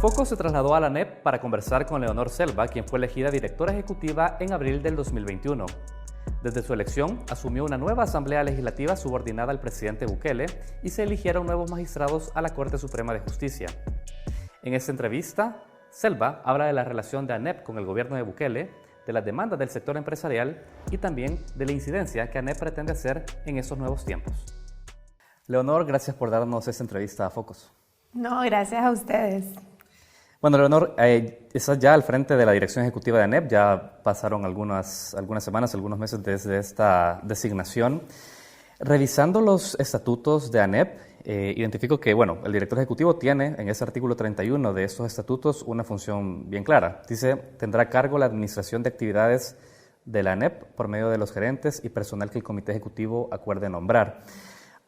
Foco se trasladó a la ANEP para conversar con Leonor Selva, quien fue elegida directora ejecutiva en abril del 2021. Desde su elección, asumió una nueva asamblea legislativa subordinada al presidente Bukele y se eligieron nuevos magistrados a la Corte Suprema de Justicia. En esta entrevista, Selva habla de la relación de ANEP con el gobierno de Bukele, de las demandas del sector empresarial y también de la incidencia que ANEP pretende hacer en esos nuevos tiempos. Leonor, gracias por darnos esta entrevista a Focus. No, gracias a ustedes. Bueno, Leonor, estás ya al frente de la dirección ejecutiva de ANEP, ya pasaron algunas semanas, algunos meses desde esta designación. Revisando los estatutos de ANEP, identifico que, el director ejecutivo tiene en ese artículo 31 de estos estatutos una función bien clara. Dice, tendrá a cargo la administración de actividades de la ANEP por medio de los gerentes y personal que el comité ejecutivo acuerde nombrar.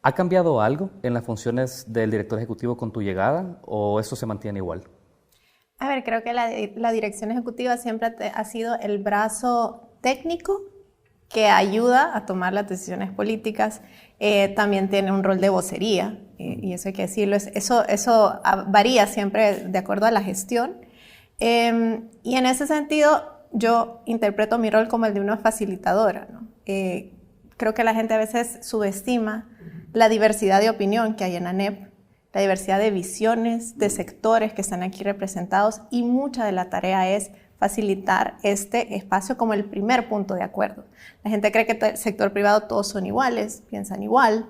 ¿Ha cambiado algo en las funciones del director ejecutivo con tu llegada o esto se mantiene igual? A ver, creo que la dirección ejecutiva siempre ha sido el brazo técnico que ayuda a tomar las decisiones políticas. También tiene un rol de vocería, y eso hay que decirlo. Eso varía siempre de acuerdo a la gestión. Y en ese sentido, yo interpreto mi rol como el de una facilitadora, ¿no? Creo que la gente a veces subestima la diversidad de opinión que hay en ANEP, la diversidad de visiones, de sectores que están aquí representados, y mucha de la tarea es facilitar este espacio como el primer punto de acuerdo. La gente cree que el sector privado todos son iguales, piensan igual,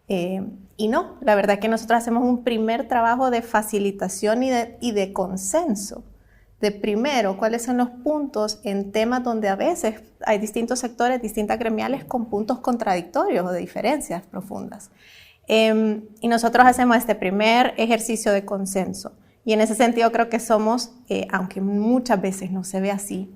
y no. La verdad es que nosotros hacemos un primer trabajo de facilitación y de consenso, de primero cuáles son los puntos en temas donde a veces hay distintos sectores, distintas gremiales con puntos contradictorios o de diferencias profundas. Y nosotros hacemos este primer ejercicio de consenso. Y en ese sentido creo que somos, aunque muchas veces no se ve así,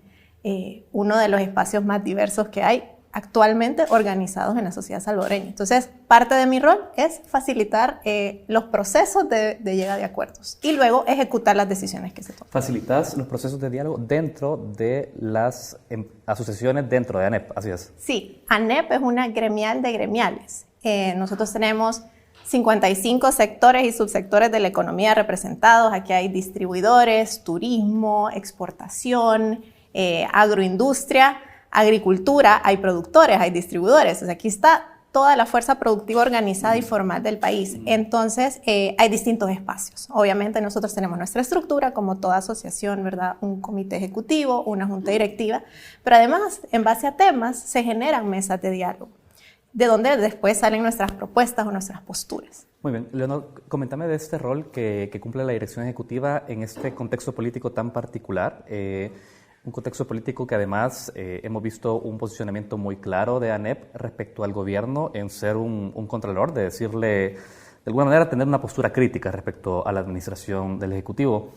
uno de los espacios más diversos que hay actualmente organizados en la sociedad salvadoreña. Entonces, parte de mi rol es facilitar los procesos de llegada de acuerdos y luego ejecutar las decisiones que se toman. ¿Facilitas los procesos de diálogo dentro de las asociaciones dentro de ANEP? Así es. Sí, ANEP es una gremial de gremiales. Nosotros tenemos 55 sectores y subsectores de la economía representados. Aquí hay distribuidores, turismo, exportación, agroindustria, agricultura, hay productores, hay distribuidores. O sea, aquí está toda la fuerza productiva organizada y formal del país. Entonces, hay distintos espacios. Obviamente nosotros tenemos nuestra estructura, como toda asociación, ¿verdad? Un comité ejecutivo, una junta directiva, pero además, en base a temas, se generan mesas de diálogo, de donde después salen nuestras propuestas o nuestras posturas. Muy bien. Leonor, coméntame de este rol que cumple la dirección ejecutiva en este contexto político tan particular. Un contexto político que además hemos visto un posicionamiento muy claro de ANEP respecto al gobierno en ser un contralor, de decirle, de alguna manera, tener una postura crítica respecto a la administración del Ejecutivo.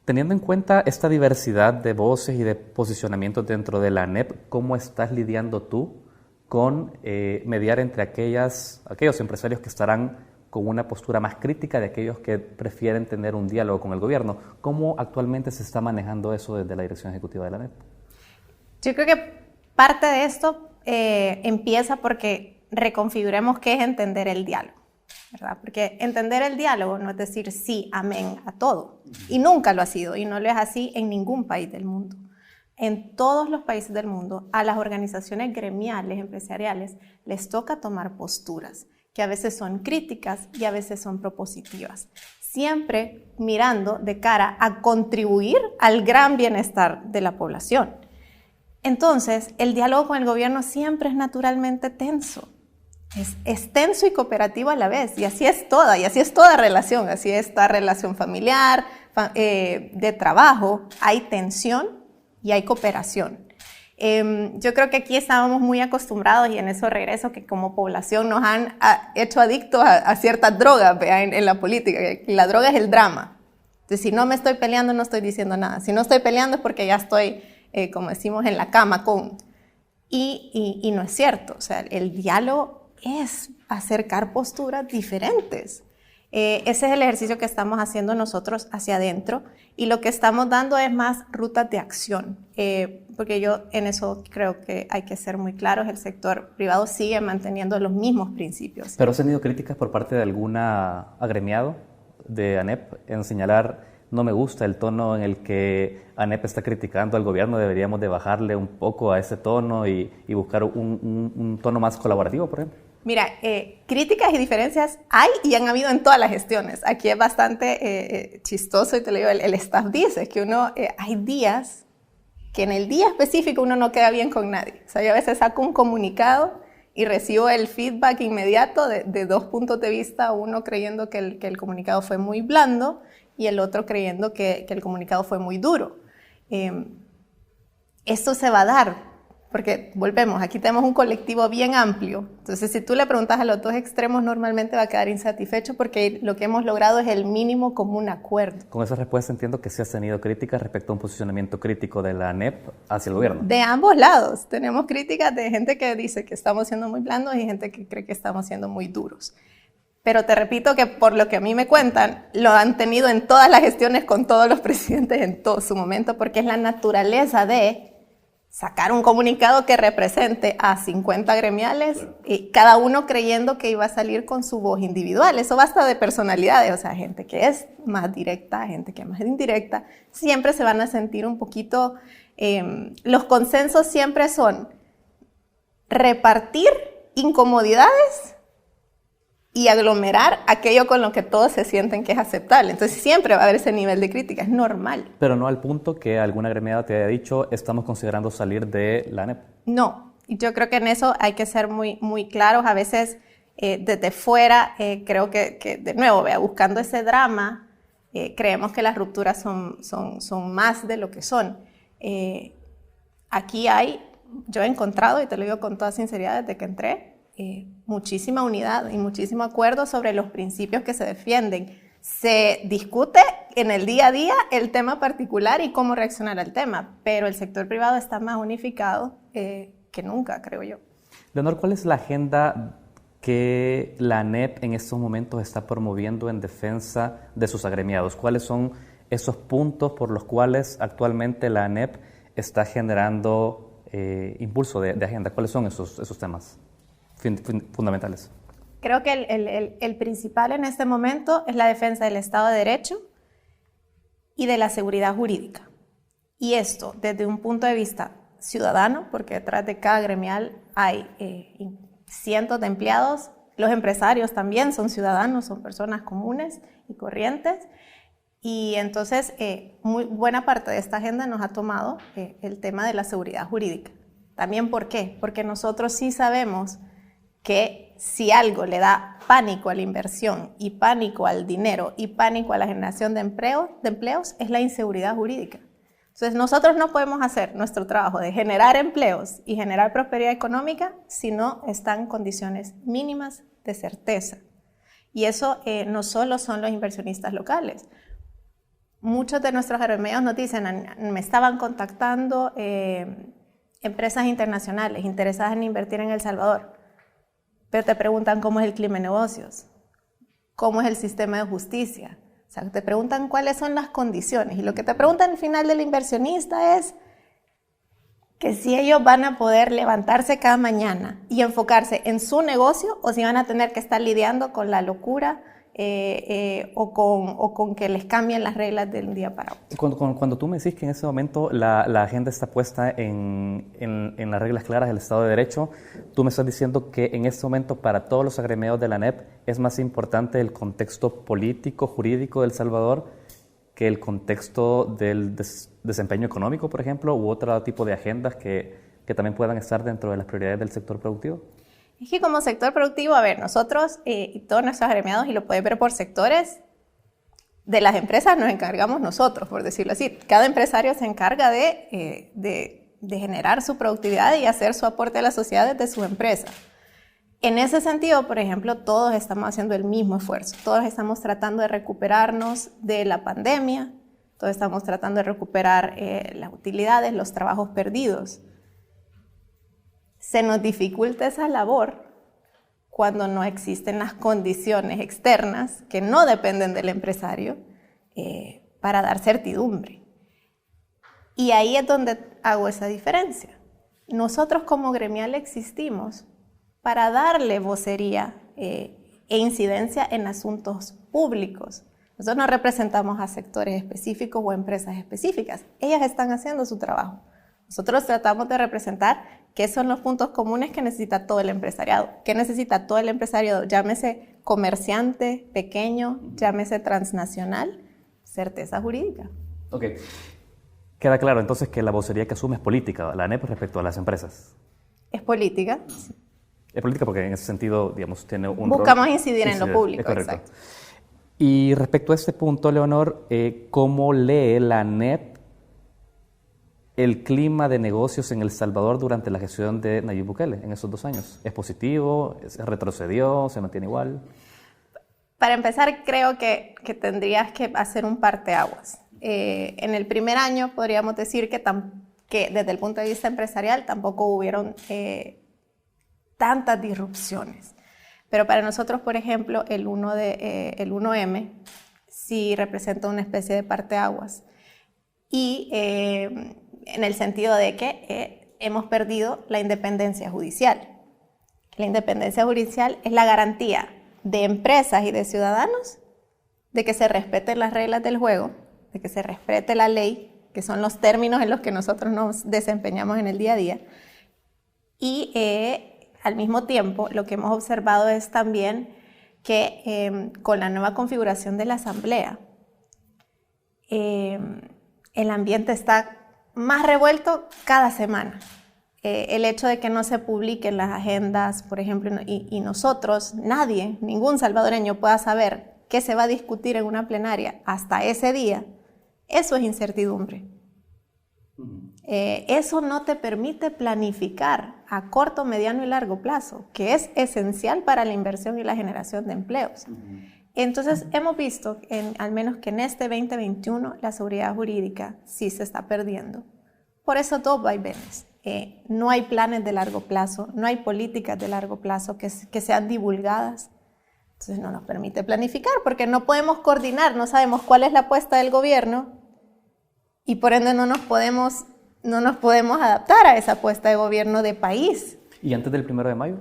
Teniendo en cuenta esta diversidad de voces y de posicionamientos dentro de la ANEP, ¿cómo estás lidiando tú con mediar entre aquellos empresarios que estarán con una postura más crítica de aquellos que prefieren tener un diálogo con el gobierno? ¿Cómo actualmente se está manejando eso desde la dirección ejecutiva de la ANEP? Yo creo que parte de esto empieza porque reconfiguremos qué es entender el diálogo, ¿verdad? Porque entender el diálogo no es decir sí, amén a todo. Y nunca lo ha sido, y no lo es así en ningún país del mundo. En todos los países del mundo, a las organizaciones gremiales, empresariales, les toca tomar posturas que a veces son críticas y a veces son propositivas, siempre mirando de cara a contribuir al gran bienestar de la población. Entonces, el diálogo con el gobierno siempre es naturalmente tenso. Es tenso y cooperativo a la vez, y así es toda relación, así es toda relación familiar, de trabajo, hay tensión y hay cooperación. Yo creo que aquí estábamos muy acostumbrados, y en eso regreso, que como población nos han hecho adictos a ciertas drogas en la política. La droga es el drama. Entonces, si no me estoy peleando, no estoy diciendo nada. Si no estoy peleando es porque ya estoy, como decimos, en la cama con... Y no es cierto. O sea, el diálogo es acercar posturas diferentes. Ese es el ejercicio que estamos haciendo nosotros hacia adentro, y lo que estamos dando es más rutas de acción, porque yo en eso creo que hay que ser muy claros. El sector privado sigue manteniendo los mismos principios. ¿Pero has tenido críticas por parte de algún agremiado de ANEP en señalar no me gusta el tono en el que ANEP está criticando al gobierno, deberíamos de bajarle un poco a ese tono y buscar un tono más colaborativo, por ejemplo? Mira, críticas y diferencias hay y han habido en todas las gestiones. Aquí es bastante chistoso y te lo digo, el staff dice que hay días que en el día específico uno no queda bien con nadie. O sea, yo a veces saco un comunicado y recibo el feedback inmediato de dos puntos de vista, uno creyendo que el comunicado fue muy blando y el otro creyendo que el comunicado fue muy duro. Esto se va a dar. Porque volvemos, aquí tenemos un colectivo bien amplio. Entonces, si tú le preguntas a los dos extremos, normalmente va a quedar insatisfecho porque lo que hemos logrado es el mínimo común acuerdo. Con esa respuesta entiendo que sí has tenido críticas respecto a un posicionamiento crítico de la ANEP hacia el gobierno. De ambos lados. Tenemos críticas de gente que dice que estamos siendo muy blandos y gente que cree que estamos siendo muy duros. Pero te repito que por lo que a mí me cuentan, lo han tenido en todas las gestiones con todos los presidentes en todo su momento, porque es la naturaleza de sacar un comunicado que represente a 50 gremiales y cada uno creyendo que iba a salir con su voz individual. Eso basta de personalidades, o sea, gente que es más directa, gente que es más indirecta, siempre se van a sentir un poquito... los consensos siempre son repartir incomodidades y aglomerar aquello con lo que todos se sienten que es aceptable. Entonces siempre va a haber ese nivel de crítica, es normal. Pero no al punto que alguna gremiada te haya dicho, estamos considerando salir de la ANEP. No, y yo creo que en eso hay que ser muy, muy claros. A veces desde fuera creo que de nuevo, buscando ese drama, creemos que las rupturas son más de lo que son. Aquí yo he encontrado, y te lo digo con toda sinceridad desde que entré, muchísima unidad y muchísimo acuerdo sobre los principios que se defienden. Se discute en el día a día el tema particular y cómo reaccionar al tema, pero el sector privado está más unificado que nunca, creo yo. Leonor, ¿cuál es la agenda que la ANEP en estos momentos está promoviendo en defensa de sus agremiados? ¿Cuáles son esos puntos por los cuales actualmente la ANEP está generando impulso de agenda? ¿Cuáles son esos temas fundamentales? Creo que el principal en este momento es la defensa del Estado de Derecho y de la seguridad jurídica. Y esto desde un punto de vista ciudadano, porque detrás de cada gremial hay cientos de empleados, los empresarios también son ciudadanos, son personas comunes y corrientes, y entonces muy buena parte de esta agenda nos ha tomado el tema de la seguridad jurídica. También, ¿por qué? Porque nosotros sí sabemos que si algo le da pánico a la inversión y pánico al dinero y pánico a la generación de empleos es la inseguridad jurídica. Entonces nosotros no podemos hacer nuestro trabajo de generar empleos y generar prosperidad económica si no están en condiciones mínimas de certeza. Y eso no solo son los inversionistas locales. Muchos de nuestros agremiados nos dicen, me estaban contactando empresas internacionales interesadas en invertir en El Salvador. Pero te preguntan cómo es el clima de negocios, cómo es el sistema de justicia. O sea, te preguntan cuáles son las condiciones. Y lo que te preguntan al final del inversionista es que si ellos van a poder levantarse cada mañana y enfocarse en su negocio o si van a tener que estar lidiando con la locura o con que les cambien las reglas de un día para otro. Cuando tú me decís que en ese momento la agenda está puesta en las reglas claras del Estado de Derecho, tú me estás diciendo que en este momento para todos los agremiados de la ANEP es más importante el contexto político, jurídico de El Salvador que el contexto del desempeño económico, por ejemplo, u otro tipo de agendas que también puedan estar dentro de las prioridades del sector productivo. Es que como sector productivo, nosotros y todos nuestros agremiados, y lo puedes ver por sectores, de las empresas nos encargamos nosotros, por decirlo así. Cada empresario se encarga de generar su productividad y hacer su aporte a la sociedad desde su empresa. En ese sentido, por ejemplo, todos estamos haciendo el mismo esfuerzo. Todos estamos tratando de recuperarnos de la pandemia, todos estamos tratando de recuperar las utilidades, los trabajos perdidos. Se nos dificulta esa labor cuando no existen las condiciones externas que no dependen del empresario para dar certidumbre. Y ahí es donde hago esa diferencia. Nosotros como gremial existimos para darle vocería e incidencia en asuntos públicos, Nosotros no representamos a sectores específicos o empresas específicas. Ellas están haciendo su trabajo. Nosotros tratamos de representar qué son los puntos comunes que necesita todo el empresariado. ¿Qué necesita todo el empresariado? Llámese comerciante, pequeño, llámese transnacional, certeza jurídica. Ok. Queda claro entonces que la vocería que asume es política, la ANEP respecto a las empresas. Es política. Es política porque en ese sentido, digamos, tiene un Buscamos rol, incidir en lo público, es correcto. exacto. Y respecto a este punto, Leonor, ¿cómo lee la ANEP el clima de negocios en El Salvador durante la gestión de Nayib Bukele en esos 2 años? ¿Es positivo? ¿Retrocedió? ¿Se mantiene igual? Para empezar, creo que tendrías que hacer un parteaguas. En el primer año podríamos decir que desde el punto de vista empresarial tampoco hubieron tantas disrupciones. Pero para nosotros, por ejemplo, el 1M sí representa una especie de parteaguas. Y en el sentido de que hemos perdido la independencia judicial. La independencia judicial es la garantía de empresas y de ciudadanos de que se respeten las reglas del juego, de que se respete la ley, que son los términos en los que nosotros nos desempeñamos en el día a día. Y al mismo tiempo, lo que hemos observado es también que con la nueva configuración de la Asamblea, el ambiente está más revuelto cada semana. El hecho de que no se publiquen las agendas, por ejemplo, y nosotros, nadie, ningún salvadoreño pueda saber qué se va a discutir en una plenaria hasta ese día, eso es incertidumbre. Eso no te permite planificar a corto, mediano y largo plazo, que es esencial para la inversión y la generación de empleos. Entonces, hemos visto, al menos que en este 2021, la seguridad jurídica sí se está perdiendo. Por eso 2 vaivenes. No hay planes de largo plazo, no hay políticas de largo plazo que sean divulgadas. Entonces, no nos permite planificar porque no podemos coordinar, no sabemos cuál es la apuesta del gobierno y por ende no nos podemos adaptar a esa apuesta de gobierno de país. ¿Y antes del 1 de mayo?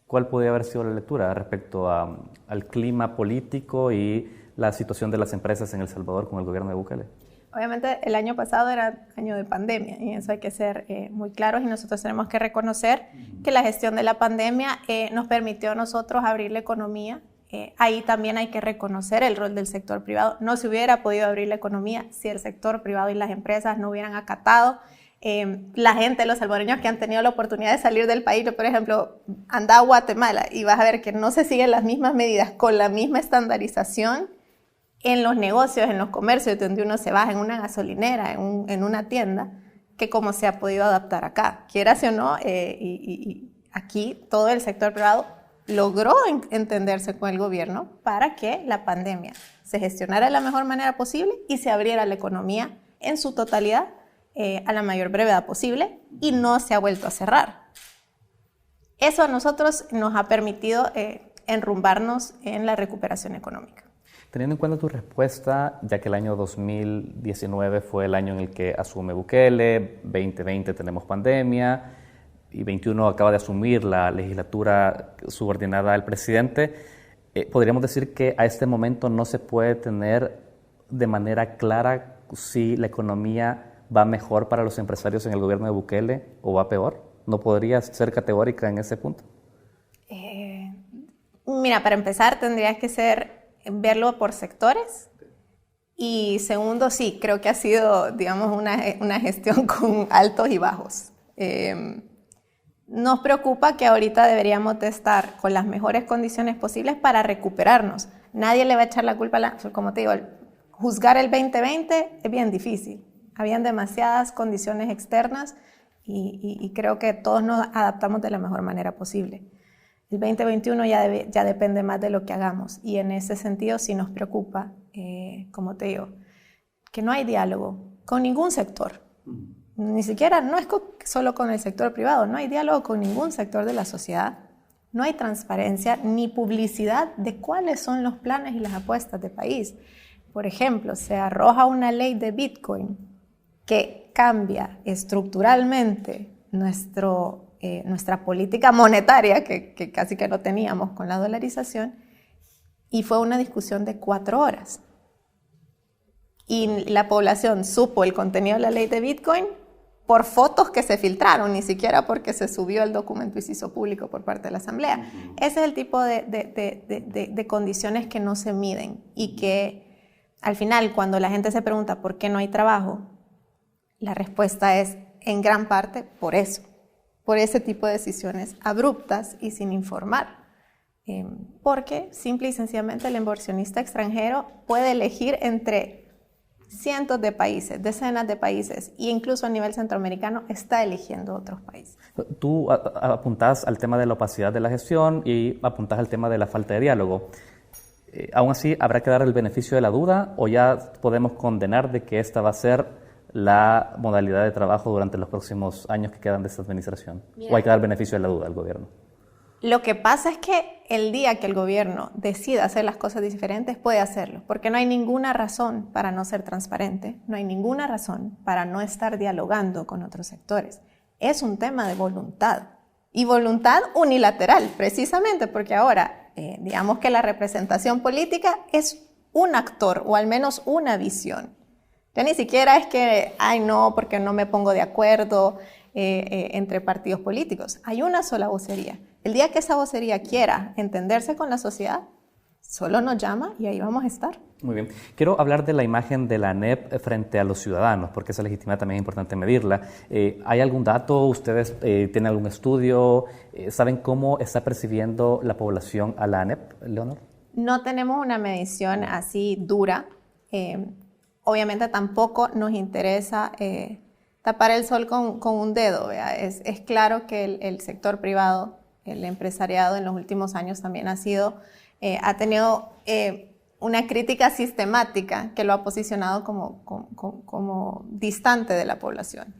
¿Cuál podría haber sido la lectura respecto al clima político y la situación de las empresas en El Salvador con el gobierno de Bukele? Obviamente el año pasado era año de pandemia y eso hay que ser muy claros y nosotros tenemos que reconocer que la gestión de la pandemia nos permitió a nosotros abrir la economía. Ahí también hay que reconocer el rol del sector privado. No se hubiera podido abrir la economía si el sector privado y las empresas no hubieran acatado. La gente, los salvadoreños que han tenido la oportunidad de salir del país, por ejemplo, anda a Guatemala y vas a ver que no se siguen las mismas medidas con la misma estandarización en los negocios, en los comercios, donde uno se baja en una gasolinera, en una tienda, que como se ha podido adaptar acá. Quieras o no, y aquí todo el sector privado logró entenderse con el gobierno para que la pandemia se gestionara de la mejor manera posible y se abriera la economía en su totalidad a la mayor brevedad posible y no se ha vuelto a cerrar. Eso a nosotros nos ha permitido enrumbarnos en la recuperación económica. Teniendo en cuenta tu respuesta, ya que el año 2019 fue el año en el que asume Bukele, 2020 tenemos pandemia y 2021 acaba de asumir la legislatura subordinada al presidente, podríamos decir que a este momento no se puede tener de manera clara si la economía va mejor para los empresarios en el gobierno de Bukele o va peor. ¿No podrías ser categórica en ese punto? Mira, para empezar tendrías que verlo por sectores y segundo, sí, creo que ha sido, digamos, una gestión con altos y bajos. Nos preocupa que ahorita deberíamos de estar con las mejores condiciones posibles para recuperarnos. Nadie le va a echar la culpa, como te digo, juzgar el 2020 es bien difícil. Habían demasiadas condiciones externas y creo que todos nos adaptamos de la mejor manera posible. El 2021 ya depende más de lo que hagamos y en ese sentido sí nos preocupa, como te digo, que no hay diálogo con ningún sector. Ni siquiera, no es solo con el sector privado, no hay diálogo con ningún sector de la sociedad. No hay transparencia ni publicidad de cuáles son los planes y las apuestas de país. Por ejemplo, se arroja una ley de Bitcoin que cambia estructuralmente nuestra política monetaria, que casi que no teníamos con la dolarización, y fue una discusión de 4 horas. Y la población supo el contenido de la ley de Bitcoin por fotos que se filtraron, ni siquiera porque se subió el documento y se hizo público por parte de la Asamblea. Ese es el tipo de condiciones que no se miden y que al final, cuando la gente se pregunta por qué no hay trabajo, la respuesta es en gran parte por eso, por ese tipo de decisiones abruptas y sin informar. Porque simple y sencillamente el inversionista extranjero puede elegir entre cientos de países, decenas de países, e incluso a nivel centroamericano está eligiendo otros países. Tú apuntás al tema de la opacidad de la gestión y apuntás al tema de la falta de diálogo. Aún así, ¿habrá que dar el beneficio de la duda o ya podemos condenar de que esta va a ser la modalidad de trabajo durante los próximos años que quedan de esta administración? Mira, ¿o hay que dar beneficio de la duda al gobierno? Lo que pasa es que el día que el gobierno decida hacer las cosas diferentes, puede hacerlo, porque no hay ninguna razón para no ser transparente, no hay ninguna razón para no estar dialogando con otros sectores. Es un tema de voluntad, y voluntad unilateral, precisamente porque ahora, digamos que la representación política es un actor, o al menos una visión. Ya ni siquiera es que, ay no, porque no me pongo de acuerdo entre partidos políticos. Hay una sola vocería. El día que esa vocería quiera entenderse con la sociedad, solo nos llama y ahí vamos a estar. Muy bien. Quiero hablar de la imagen de la ANEP frente a los ciudadanos, porque esa legitimidad también es importante medirla. ¿Hay algún dato? ¿Ustedes tienen algún estudio? ¿Saben cómo está percibiendo la población a la ANEP, Leonor? No tenemos una medición así dura. Obviamente tampoco nos interesa tapar el sol con un dedo. Es claro que el sector privado, el empresariado en los últimos años también ha tenido una crítica sistemática que lo ha posicionado como distante de la población.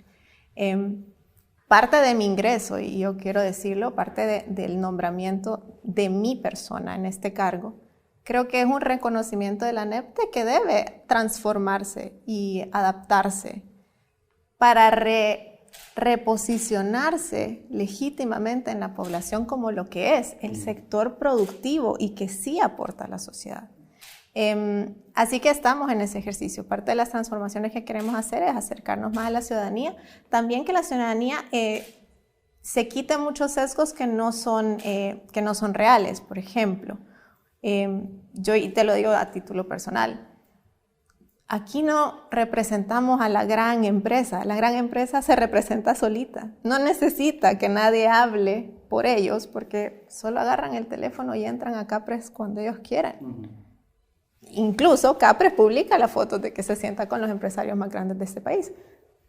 Parte de mi ingreso, y yo quiero decirlo, parte del nombramiento de mi persona en este cargo, creo que es un reconocimiento de la ANEP de que debe transformarse y adaptarse para reposicionarse legítimamente en la población como lo que es el sector productivo y que sí aporta a la sociedad. Así que estamos en ese ejercicio. Parte de las transformaciones que queremos hacer es acercarnos más a la ciudadanía. También que la ciudadanía se quite muchos sesgos que no son reales. Por ejemplo, yo, y te lo digo a título personal, aquí no representamos a la gran empresa se representa solita, no necesita que nadie hable por ellos porque solo agarran el teléfono y entran a Capres cuando ellos quieran. Incluso Capres publica la foto de que se sienta con los empresarios más grandes de este país.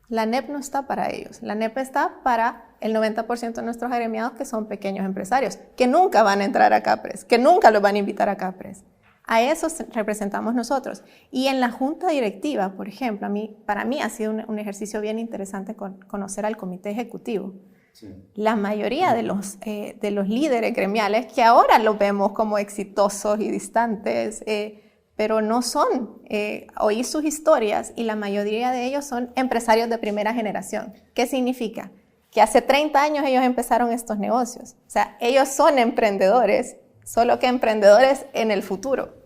La ANEP no está para ellos, la ANEP está para el 90% de nuestros agremiados que son pequeños empresarios, que nunca van a entrar a Capres, que nunca los van a invitar a Capres. A eso representamos nosotros. Y en la junta directiva, por ejemplo, para mí ha sido un ejercicio bien interesante conocer al comité ejecutivo. Sí. La mayoría de los líderes gremiales, que ahora los vemos como exitosos y distantes, pero no son. Oí sus historias y la mayoría de ellos son empresarios de primera generación. ¿Qué significa? Que hace 30 años ellos empezaron estos negocios. O sea, ellos son emprendedores, solo que emprendedores en el futuro.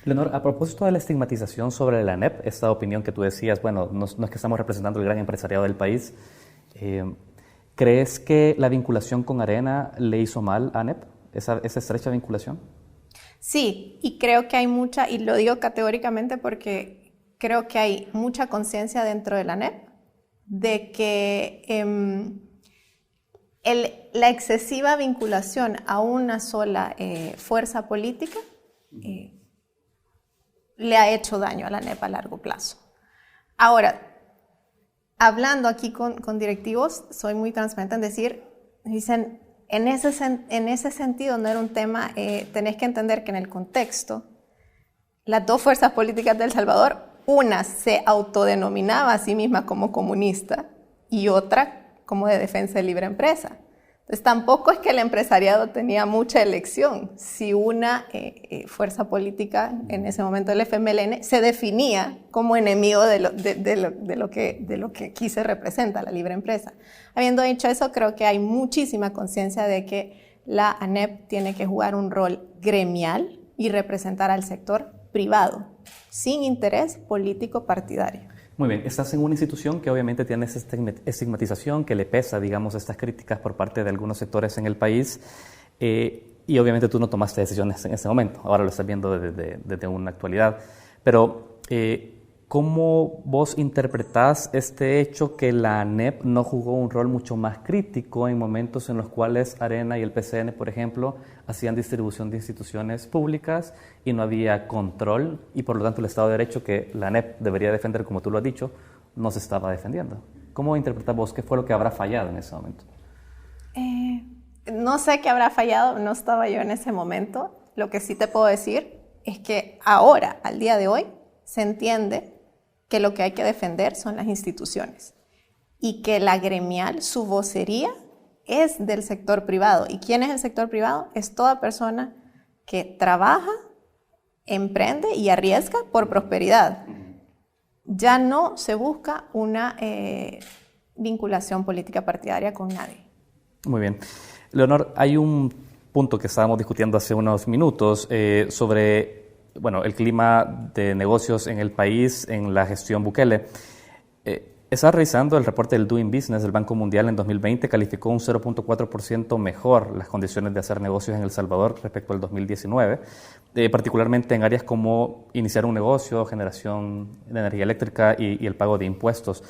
Leonor, a propósito de la estigmatización sobre la ANEP, esta opinión que tú decías, bueno, no es que estamos representando el gran empresariado del país, ¿crees que la vinculación con Arena le hizo mal a ANEP, esa estrecha vinculación? Sí, y creo que hay mucha, y lo digo categóricamente porque creo que hay mucha conciencia dentro de la ANEP de que la excesiva vinculación a una sola fuerza política le ha hecho daño a la ANEP a largo plazo. Ahora, hablando aquí con directivos, soy muy transparente en decir, dicen, en ese sentido no era un tema, tenés que entender que en el contexto, las dos fuerzas políticas de El Salvador, una se autodenominaba a sí misma como comunista y otra como de defensa de libre empresa. Entonces tampoco es que el empresariado tenía mucha elección. Si una fuerza política, en ese momento el FMLN, se definía como enemigo de lo que aquí se representa, la libre empresa. Habiendo dicho eso, creo que hay muchísima conciencia de que la ANEP tiene que jugar un rol gremial y representar al sector privado, sin interés político partidario. Muy bien, estás en una institución que obviamente tiene esa estigmatización que le pesa, digamos, estas críticas por parte de algunos sectores en el país, y obviamente tú no tomaste decisiones en ese momento, ahora lo estás viendo desde una actualidad, pero ¿cómo vos interpretás este hecho que la ANEP no jugó un rol mucho más crítico en momentos en los cuales Arena y el PCN, por ejemplo, hacían distribución de instituciones públicas y no había control y por lo tanto el Estado de Derecho que la ANEP debería defender, como tú lo has dicho, no se estaba defendiendo? ¿Cómo interpretás vos qué fue lo que habrá fallado en ese momento? No sé qué habrá fallado, no estaba yo en ese momento. Lo que sí te puedo decir es que ahora, al día de hoy, se entiende que lo que hay que defender son las instituciones y que la gremial, su vocería, es del sector privado. ¿Y quién es el sector privado? Es toda persona que trabaja, emprende y arriesga por prosperidad. Ya no se busca una vinculación política partidaria con nadie. Muy bien. Leonor, hay un punto que estábamos discutiendo hace unos minutos sobre el clima de negocios en el país, en la gestión Bukele. Estaba revisando el reporte del Doing Business del Banco Mundial en 2020, calificó un 0.4% mejor las condiciones de hacer negocios en El Salvador respecto al 2019, particularmente en áreas como iniciar un negocio, generación de energía eléctrica y el pago de impuestos.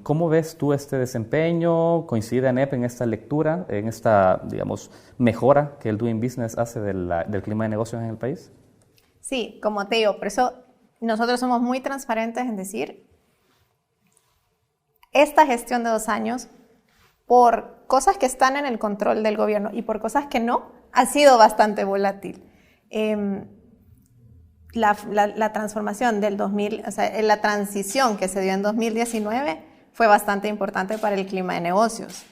¿Cómo ves tú este desempeño? ¿Coincide ANEP en esta lectura, en esta, digamos, mejora que el Doing Business hace del clima de negocios en el país? Sí, como te digo, por eso nosotros somos muy transparentes en decir esta gestión de 2 años, por cosas que están en el control del gobierno y por cosas que no, ha sido bastante volátil. La transformación del 2000, o sea, la transición que se dio en 2019 fue bastante importante para el clima de negocios.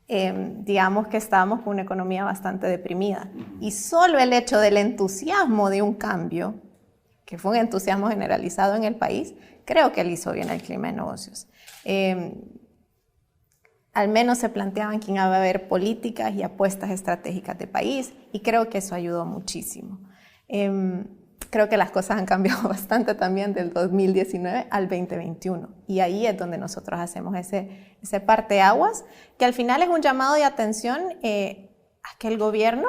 Digamos que estábamos con una economía bastante deprimida y solo el hecho del entusiasmo de un cambio, que fue un entusiasmo generalizado en el país, creo que le hizo bien al clima de negocios. Al menos se planteaban que iba a haber políticas y apuestas estratégicas de país y creo que eso ayudó muchísimo. Creo que las cosas han cambiado bastante también del 2019 al 2021 y ahí es donde nosotros hacemos ese parteaguas que al final es un llamado de atención a que el gobierno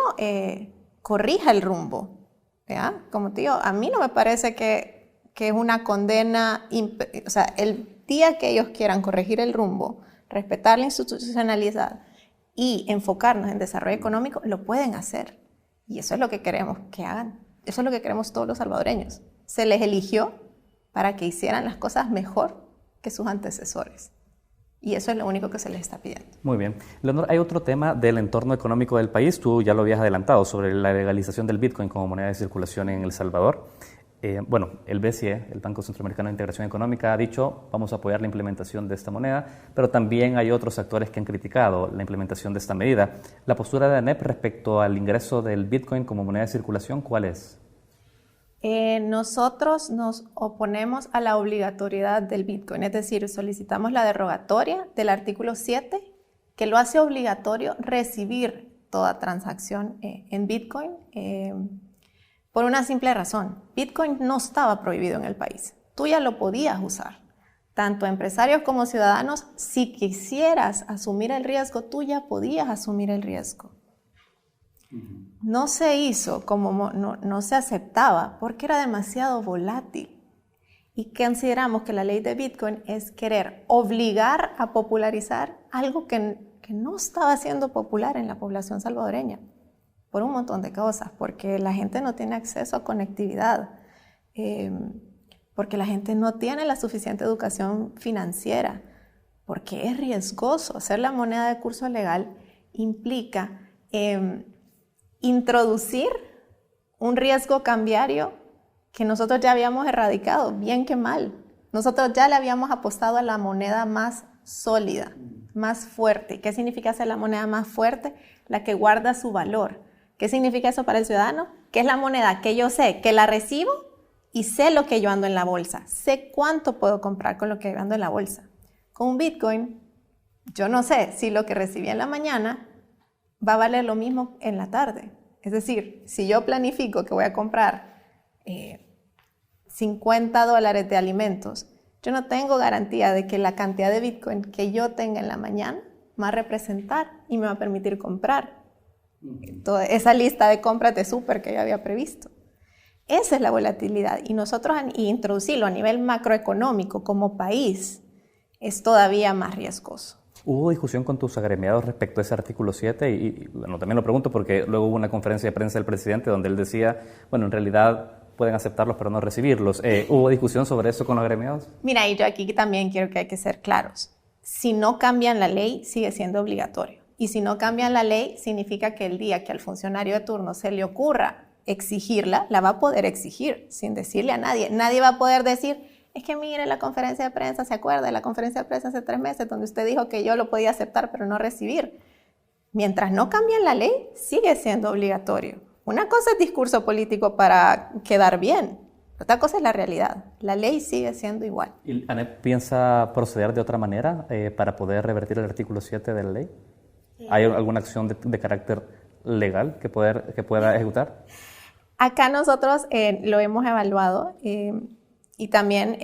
corrija el rumbo, ¿ya? Como te digo, a mí no me parece que es una condena, o sea, el día que ellos quieran corregir el rumbo, respetar la institucionalidad y enfocarnos en desarrollo económico, lo pueden hacer y eso es lo que queremos que hagan. Eso es lo que queremos todos los salvadoreños. Se les eligió para que hicieran las cosas mejor que sus antecesores. Y eso es lo único que se les está pidiendo. Muy bien. Leonor, hay otro tema del entorno económico del país. Tú ya lo habías adelantado sobre la legalización del Bitcoin como moneda de circulación en El Salvador. El BCE, el Banco Centroamericano de Integración Económica, ha dicho vamos a apoyar la implementación de esta moneda, pero también hay otros actores que han criticado la implementación de esta medida. ¿La postura de ANEP respecto al ingreso del Bitcoin como moneda de circulación, cuál es? Nosotros nos oponemos a la obligatoriedad del Bitcoin, es decir, solicitamos la derogatoria del artículo 7 que lo hace obligatorio recibir toda transacción en Bitcoin. Por una simple razón, Bitcoin no estaba prohibido en el país. Tú ya lo podías usar. Tanto empresarios como ciudadanos, si quisieras asumir el riesgo, tú ya podías asumir el riesgo. No se hizo, no se aceptaba, porque era demasiado volátil. Y consideramos que la ley de Bitcoin es querer obligar a popularizar algo que no estaba siendo popular en la población salvadoreña. Por un montón de cosas, porque la gente no tiene acceso a conectividad, porque la gente no tiene la suficiente educación financiera, porque es riesgoso. Hacer la moneda de curso legal implica introducir un riesgo cambiario que nosotros ya habíamos erradicado, bien que mal. Nosotros ya le habíamos apostado a la moneda más sólida, más fuerte. ¿Qué significa hacer la moneda más fuerte? La que guarda su valor. ¿Qué significa eso para el ciudadano? Que es la moneda que yo sé que la recibo y sé lo que yo ando en la bolsa. Sé cuánto puedo comprar con lo que yo ando en la bolsa. Con un Bitcoin, yo no sé si lo que recibí en la mañana va a valer lo mismo en la tarde. Es decir, si yo planifico que voy a comprar $50 de alimentos, yo no tengo garantía de que la cantidad de Bitcoin que yo tenga en la mañana me va a representar y me va a permitir comprar toda esa lista de compras de súper que yo había previsto. Esa es la volatilidad, y nosotros introducirlo a nivel macroeconómico como país es todavía más riesgoso. ¿Hubo discusión con tus agremiados respecto a ese artículo 7? Y bueno, también lo pregunto porque luego hubo una conferencia de prensa del presidente donde él decía, bueno, en realidad pueden aceptarlos pero no recibirlos. ¿Hubo discusión sobre eso con los agremiados? Mira, y yo aquí también quiero que hay que ser claros. Si no cambian la ley, sigue siendo obligatorio. Y si no cambian la ley, significa que el día que al funcionario de turno se le ocurra exigirla, la va a poder exigir sin decirle a nadie. Nadie va a poder decir, es que mire la conferencia de prensa, ¿se acuerda de la conferencia de prensa hace 3 meses donde usted dijo que yo lo podía aceptar pero no recibir? Mientras no cambien la ley, sigue siendo obligatorio. Una cosa es discurso político para quedar bien, otra cosa es la realidad. La ley sigue siendo igual. ¿Y ANEP piensa proceder de otra manera para poder revertir el artículo 7 de la ley? ¿Hay alguna acción de carácter legal que pueda ejecutar? Acá nosotros lo hemos evaluado y también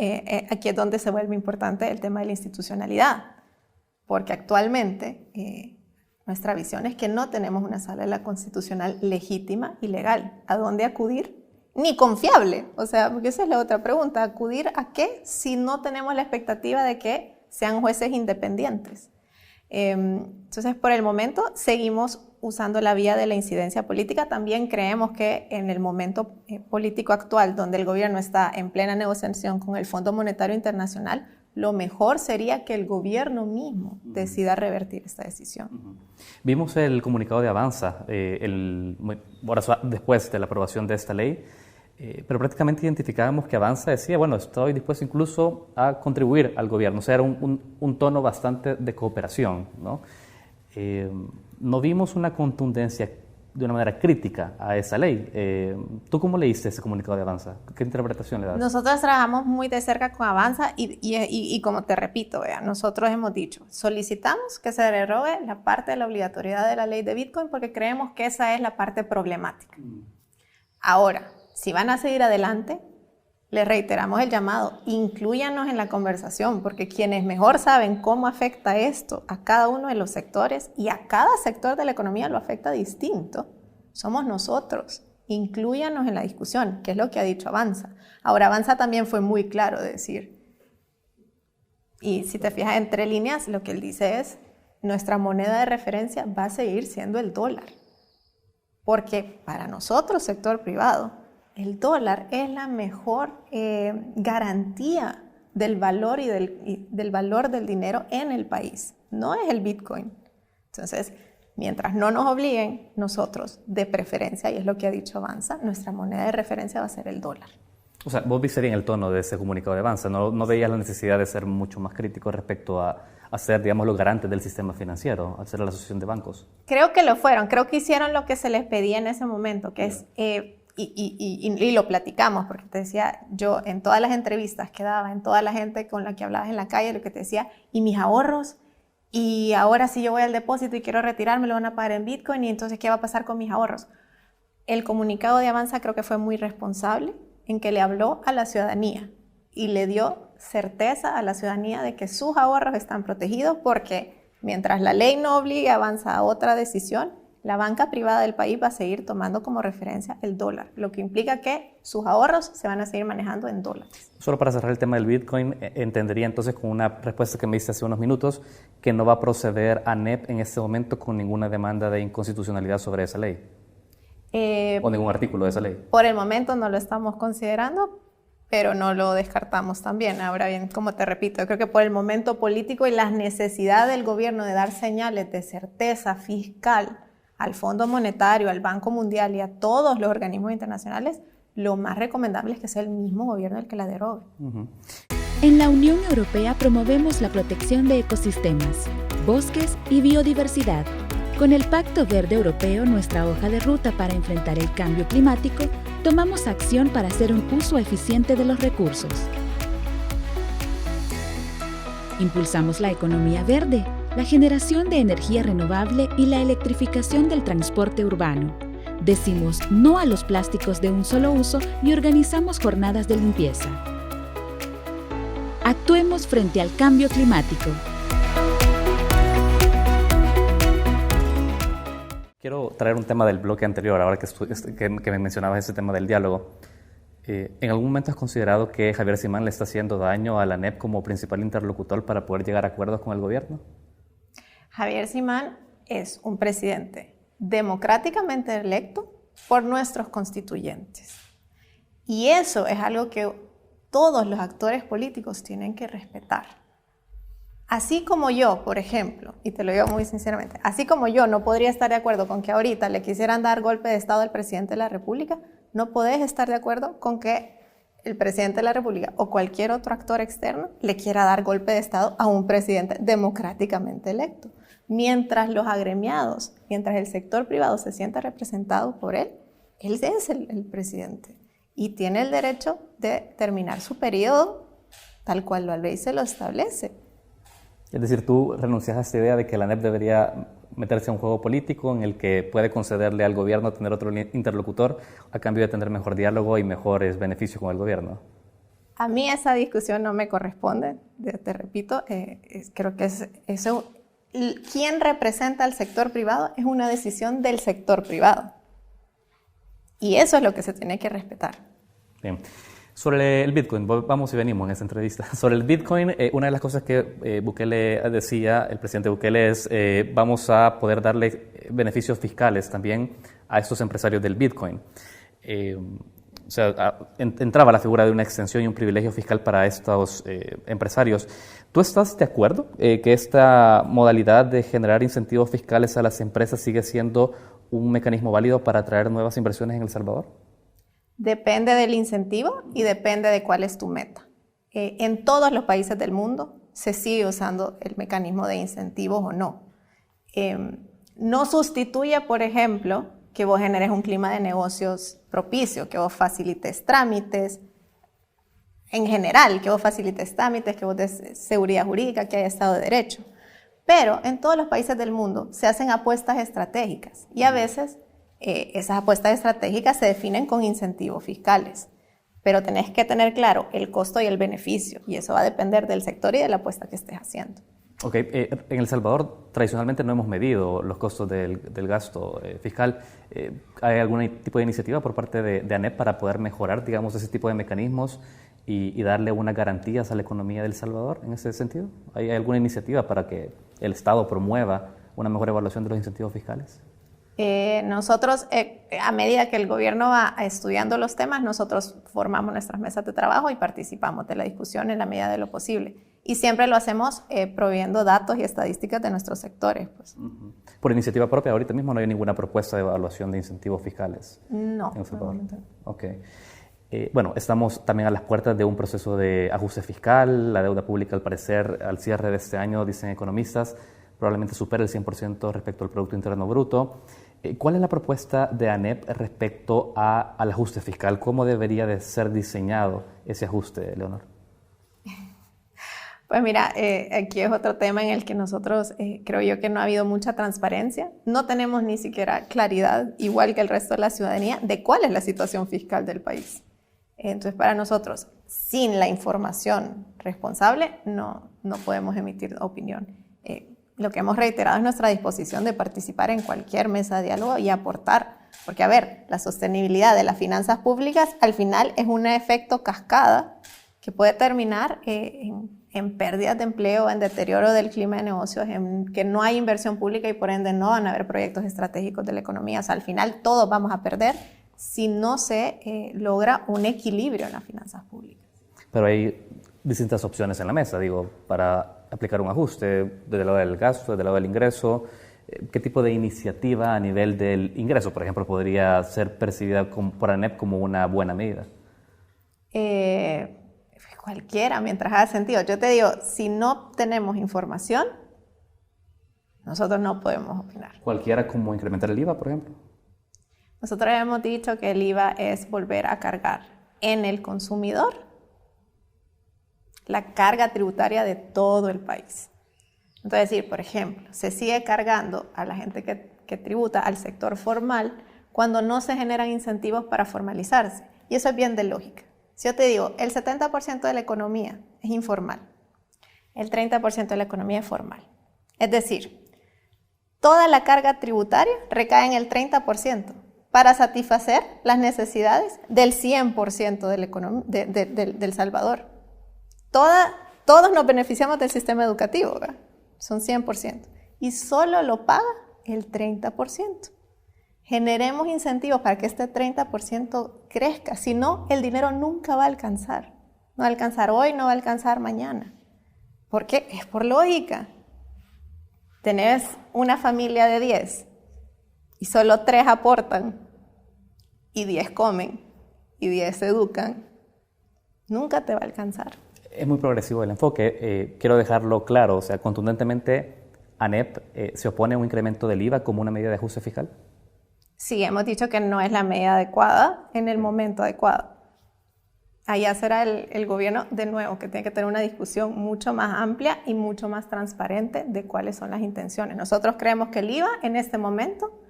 aquí es donde se vuelve importante el tema de la institucionalidad, porque actualmente nuestra visión es que no tenemos una sala constitucional legítima y legal. ¿A dónde acudir? Ni confiable. O sea, porque esa es la otra pregunta. ¿Acudir a qué si no tenemos la expectativa de que sean jueces independientes? Entonces, por el momento, seguimos usando la vía de la incidencia política. También creemos que en el momento político actual, donde el gobierno está en plena negociación con el Fondo Monetario Internacional, lo mejor sería que el gobierno mismo decida revertir esta decisión. Vimos el comunicado de Avanza después de la aprobación de esta ley, pero prácticamente identificábamos que Avanza decía, bueno, estoy dispuesto incluso a contribuir al gobierno, o sea, era un tono bastante de cooperación, ¿no? No vimos una contundencia de una manera crítica a esa ley. ¿Tú cómo leíste ese comunicado de Avanza? ¿Qué interpretación le das? Nosotros trabajamos muy de cerca con Avanza y como te repito, nosotros hemos dicho, solicitamos que se derogue la parte de la obligatoriedad de la ley de Bitcoin porque creemos que esa es la parte problemática. Ahora, si van a seguir adelante, les reiteramos el llamado, inclúyanos en la conversación, porque quienes mejor saben cómo afecta esto a cada uno de los sectores y a cada sector de la economía lo afecta distinto, somos nosotros. Inclúyanos en la discusión, que es lo que ha dicho Avanza. Ahora, Avanza también fue muy claro de decir, y si te fijas entre líneas, lo que él dice es, nuestra moneda de referencia va a seguir siendo el dólar, porque para nosotros, sector privado, el dólar es la mejor garantía del valor y del valor del dinero en el país, no es el Bitcoin. Entonces, mientras no nos obliguen, nosotros, de preferencia, y es lo que ha dicho Avanza, nuestra moneda de referencia va a ser el dólar. O sea, vos viste bien el tono de ese comunicado de Avanza, no veías la necesidad de ser mucho más crítico respecto a ser, digamos, los garantes del sistema financiero, al ser la asociación de bancos. Creo que lo fueron, creo que hicieron lo que se les pedía en ese momento, que es... Y lo platicamos, porque te decía, yo en todas las entrevistas que daba, en toda la gente con la que hablabas en la calle, lo que te decía, y mis ahorros, y ahora si yo voy al depósito y quiero retirarme, lo van a pagar en Bitcoin, y entonces, ¿qué va a pasar con mis ahorros? El comunicado de Avanza creo que fue muy responsable en que le habló a la ciudadanía y le dio certeza a la ciudadanía de que sus ahorros están protegidos, porque mientras la ley no obligue a Avanza a otra decisión, la banca privada del país va a seguir tomando como referencia el dólar, lo que implica que sus ahorros se van a seguir manejando en dólares. Solo para cerrar el tema del Bitcoin, entendería entonces con una respuesta que me diste hace unos minutos que no va a proceder ANEP en este momento con ninguna demanda de inconstitucionalidad sobre esa ley o ningún artículo de esa ley. Por el momento no lo estamos considerando, pero no lo descartamos también. Ahora bien, como te repito, yo creo que por el momento político y la necesidad del gobierno de dar señales de certeza fiscal al Fondo Monetario, al Banco Mundial y a todos los organismos internacionales, lo más recomendable es que sea el mismo gobierno el que la derogue. En la Unión Europea promovemos la protección de ecosistemas, bosques y biodiversidad. Con el Pacto Verde Europeo, nuestra hoja de ruta para enfrentar el cambio climático, tomamos acción para hacer un uso eficiente de los recursos. Impulsamos la economía verde, la generación de energía renovable y la electrificación del transporte urbano. decimos no a los plásticos de un solo uso y organizamos jornadas de limpieza. Actuemos frente al cambio climático. Quiero traer un tema del bloque anterior, ahora que me mencionabas ese tema del diálogo. ¿En algún momento has considerado que Javier Simán le está haciendo daño a la ANEP como principal interlocutor para poder llegar a acuerdos con el gobierno? Javier Simán es un presidente democráticamente electo por nuestros constituyentes. Y eso es algo que todos los actores políticos tienen que respetar. Así como yo, por ejemplo, y te lo digo muy sinceramente, así como yo no podría estar de acuerdo con que ahorita le quisieran dar golpe de Estado al presidente de la República, no podés estar de acuerdo con que el presidente de la República o cualquier otro actor externo le quiera dar golpe de Estado a un presidente democráticamente electo. Mientras los agremiados, mientras el sector privado se sienta representado por él es el presidente y tiene el derecho de terminar su periodo tal cual la ley se lo establece. Es decir, tú renuncias a esta idea de que la ANEP debería meterse a un juego político en el que puede concederle al gobierno tener otro interlocutor a cambio de tener mejor diálogo y mejores beneficios con el gobierno. A mí esa discusión no me corresponde, te repito, creo que eso, quien representa al sector privado es una decisión del sector privado. Y eso es lo que se tiene que respetar. Bien. Sobre el Bitcoin, vamos y venimos en esta entrevista. Sobre el Bitcoin, una de las cosas que Bukele decía, el presidente Bukele, es vamos a poder darle beneficios fiscales también a estos empresarios del Bitcoin. O sea, entraba la figura de una extensión y un privilegio fiscal para estos empresarios. ¿Tú estás de acuerdo que esta modalidad de generar incentivos fiscales a las empresas sigue siendo un mecanismo válido para atraer nuevas inversiones en El Salvador? Depende del incentivo y depende de cuál es tu meta. En todos los países del mundo se sigue usando el mecanismo de incentivos o no. No sustituye, por ejemplo, que vos generes un clima de negocios propicio, que vos facilites trámites, en general, que vos facilites trámites, que vos des seguridad jurídica, que haya Estado de Derecho. Pero en todos los países del mundo se hacen apuestas estratégicas y a veces esas apuestas estratégicas se definen con incentivos fiscales, pero tenés que tener claro el costo y el beneficio, y eso va a depender del sector y de la apuesta que estés haciendo. Ok, en El Salvador tradicionalmente no hemos medido los costos del gasto fiscal. ¿Hay algún tipo de iniciativa por parte de ANEP para poder mejorar, digamos, ese tipo de mecanismos y darle unas garantías a la economía de El Salvador en ese sentido? ¿Hay alguna iniciativa para que el Estado promueva una mejor evaluación de los incentivos fiscales? Nosotros, a medida que el gobierno va estudiando los temas, nosotros formamos nuestras mesas de trabajo y participamos de la discusión en la medida de lo posible. Y siempre lo hacemos proveyendo datos y estadísticas de nuestros sectores. Pues. Uh-huh. Por iniciativa propia, ahorita mismo no hay ninguna propuesta de evaluación de incentivos fiscales. No. En El Salvador. Ok. Bueno, estamos también a las puertas de un proceso de ajuste fiscal. La deuda pública, al parecer, al cierre de este año, dicen economistas, probablemente supera el 100% respecto al Producto Interno Bruto. ¿Cuál es la propuesta de ANEP respecto al ajuste fiscal? ¿Cómo debería de ser diseñado ese ajuste, Leonor? Pues mira, aquí es otro tema en el que nosotros creo yo que no ha habido mucha transparencia. No tenemos ni siquiera claridad, igual que el resto de la ciudadanía, de cuál es la situación fiscal del país. Entonces, para nosotros, sin la información responsable, no podemos emitir opinión. Lo que hemos reiterado es nuestra disposición de participar en cualquier mesa de diálogo y aportar. Porque, a ver, la sostenibilidad de las finanzas públicas al final es un efecto cascada que puede terminar en pérdidas de empleo, en deterioro del clima de negocios, en que no hay inversión pública y por ende no van a haber proyectos estratégicos de la economía. O sea, al final todos vamos a perder si no se logra un equilibrio en las finanzas públicas. Pero hay distintas opciones en la mesa, digo, para aplicar un ajuste desde el lado del gasto, desde el lado del ingreso. ¿Qué tipo de iniciativa a nivel del ingreso, por ejemplo, podría ser percibida por ANEP como una buena medida? Cualquiera, mientras haga sentido. Yo te digo, si no tenemos información, nosotros no podemos opinar. ¿Cualquiera como incrementar el IVA, por ejemplo? Nosotros hemos dicho que el IVA es volver a cargar en el consumidor la carga tributaria de todo el país. Entonces, decir, por ejemplo, se sigue cargando a la gente que tributa al sector formal cuando no se generan incentivos para formalizarse. Y eso es bien de lógica. Si yo te digo, el 70% de la economía es informal, el 30% de la economía es formal. Es decir, toda la carga tributaria recae en el 30% para satisfacer las necesidades del 100% del Salvador. Todos nos beneficiamos del sistema educativo, ¿verdad? Son 100%. Y solo lo paga el 30%. Generemos incentivos para que este 30% crezca. Si no, el dinero nunca va a alcanzar. No va a alcanzar hoy, no va a alcanzar mañana. ¿Por qué? Es por lógica. Tenés una familia de 10 y solo 3 aportan y 10 comen y 10 se educan. Nunca te va a alcanzar. Es muy progresivo el enfoque. Quiero dejarlo claro, o sea, contundentemente, ANEP se opone a un incremento del IVA como una medida de ajuste fiscal. Sí, hemos dicho que no es la medida adecuada en el momento adecuado. Allá será el gobierno, de nuevo, que tiene que tener una discusión mucho más amplia y mucho más transparente de cuáles son las intenciones. Nosotros creemos que el IVA en este momento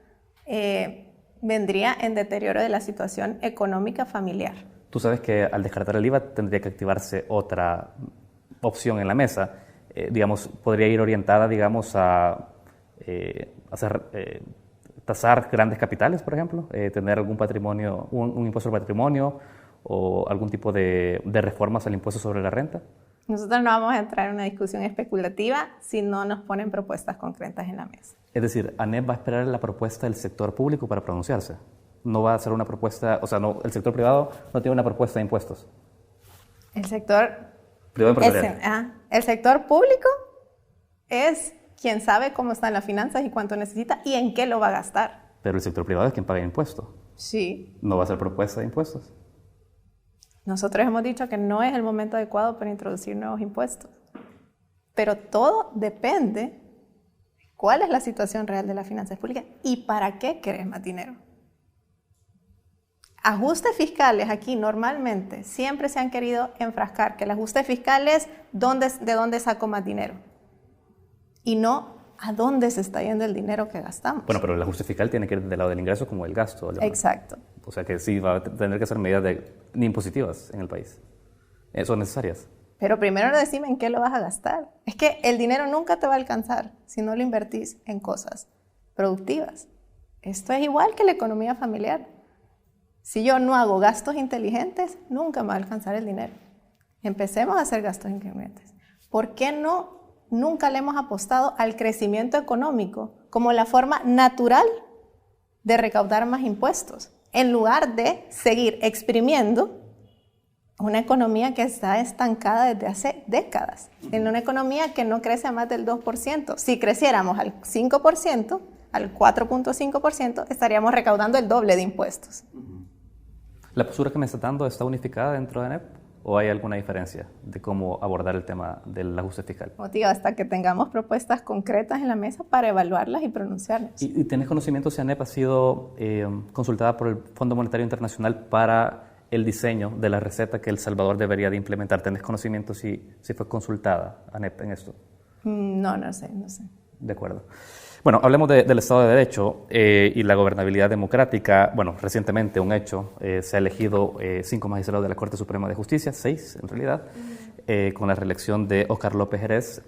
vendría en deterioro de la situación económica familiar. Tú sabes que al descartar el IVA tendría que activarse otra opción en la mesa. Digamos, podría ir orientada, digamos, a tasar grandes capitales, por ejemplo, tener algún patrimonio, un impuesto al patrimonio o algún tipo de reformas al impuesto sobre la renta. Nosotros no vamos a entrar en una discusión especulativa si no nos ponen propuestas concretas en la mesa. Es decir, ANEP va a esperar la propuesta del sector público para pronunciarse. No va a hacer una propuesta, o sea, no, el sector privado no tiene una propuesta de impuestos. El sector privado empresarial. El sector público es quien sabe cómo están las finanzas y cuánto necesita y en qué lo va a gastar. Pero el sector privado es quien paga impuestos. Sí. No va a hacer propuesta de impuestos. Nosotros hemos dicho que no es el momento adecuado para introducir nuevos impuestos. Pero todo depende de cuál es la situación real de las finanzas públicas y para qué querés más dinero. Ajustes fiscales aquí normalmente siempre se han querido enfrascar, que el ajuste fiscal es de dónde saco más dinero y no a dónde se está yendo el dinero que gastamos. Bueno, pero el ajuste fiscal tiene que ir del lado del ingreso como del gasto. Exacto. O sea que sí va a tener que ser medidas impositivas en el país. Son necesarias. Pero primero decime en qué lo vas a gastar. Es que el dinero nunca te va a alcanzar si no lo invertís en cosas productivas. Esto es igual que la economía familiar. Si yo no hago gastos inteligentes, nunca me va a alcanzar el dinero. Empecemos a hacer gastos inteligentes. ¿Por qué nunca le hemos apostado al crecimiento económico como la forma natural de recaudar más impuestos, en lugar de seguir exprimiendo una economía que está estancada desde hace décadas, en una economía que no crece a más del 2%? Si creciéramos al 5%, al 4.5%, estaríamos recaudando el doble de impuestos. ¿La postura que me está dando está unificada dentro de ANEP o hay alguna diferencia de cómo abordar el tema del ajuste fiscal? Como te digo, hasta que tengamos propuestas concretas en la mesa para evaluarlas y pronunciarnos. ¿Y tenés conocimiento si ANEP ha sido consultada por el Fondo Monetario Internacional para el diseño de la receta que El Salvador debería de implementar? ¿Tenés conocimiento si fue consultada ANEP en esto? No sé. De acuerdo. Bueno, hablemos del Estado de Derecho y la gobernabilidad democrática. Bueno, recientemente un hecho, se ha elegido 5 magistrados de la Corte Suprema de Justicia, 6 en realidad, con la reelección de Óscar López Jerez.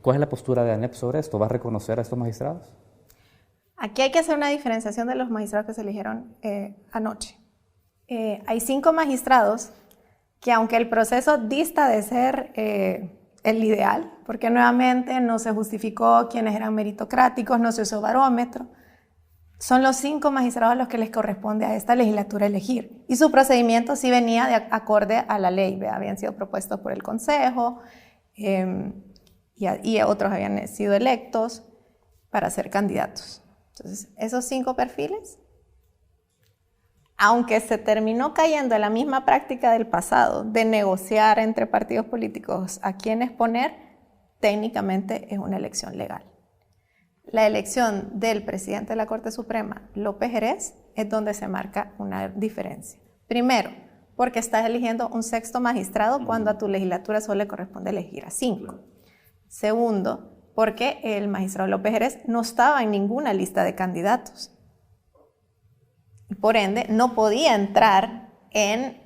¿Cuál es la postura de ANEP sobre esto? ¿Va a reconocer a estos magistrados? Aquí hay que hacer una diferenciación de los magistrados que se eligieron anoche. Hay 5 magistrados que, aunque el proceso dista de ser el ideal, porque nuevamente no se justificó quiénes eran meritocráticos, no se usó barómetro, son los 5 magistrados a los que les corresponde a esta legislatura elegir. Y su procedimiento sí venía de acorde a la ley, ¿ve? Habían sido propuestos por el Consejo y otros habían sido electos para ser candidatos. Entonces, esos 5 perfiles, aunque se terminó cayendo en la misma práctica del pasado de negociar entre partidos políticos a quiénes poner, técnicamente es una elección legal. La elección del presidente de la Corte Suprema, López Jerez, es donde se marca una diferencia. Primero, porque estás eligiendo un 6º magistrado cuando a tu legislatura solo le corresponde elegir a 5. Segundo, porque el magistrado López Jerez no estaba en ninguna lista de candidatos. Por ende, no podía entrar en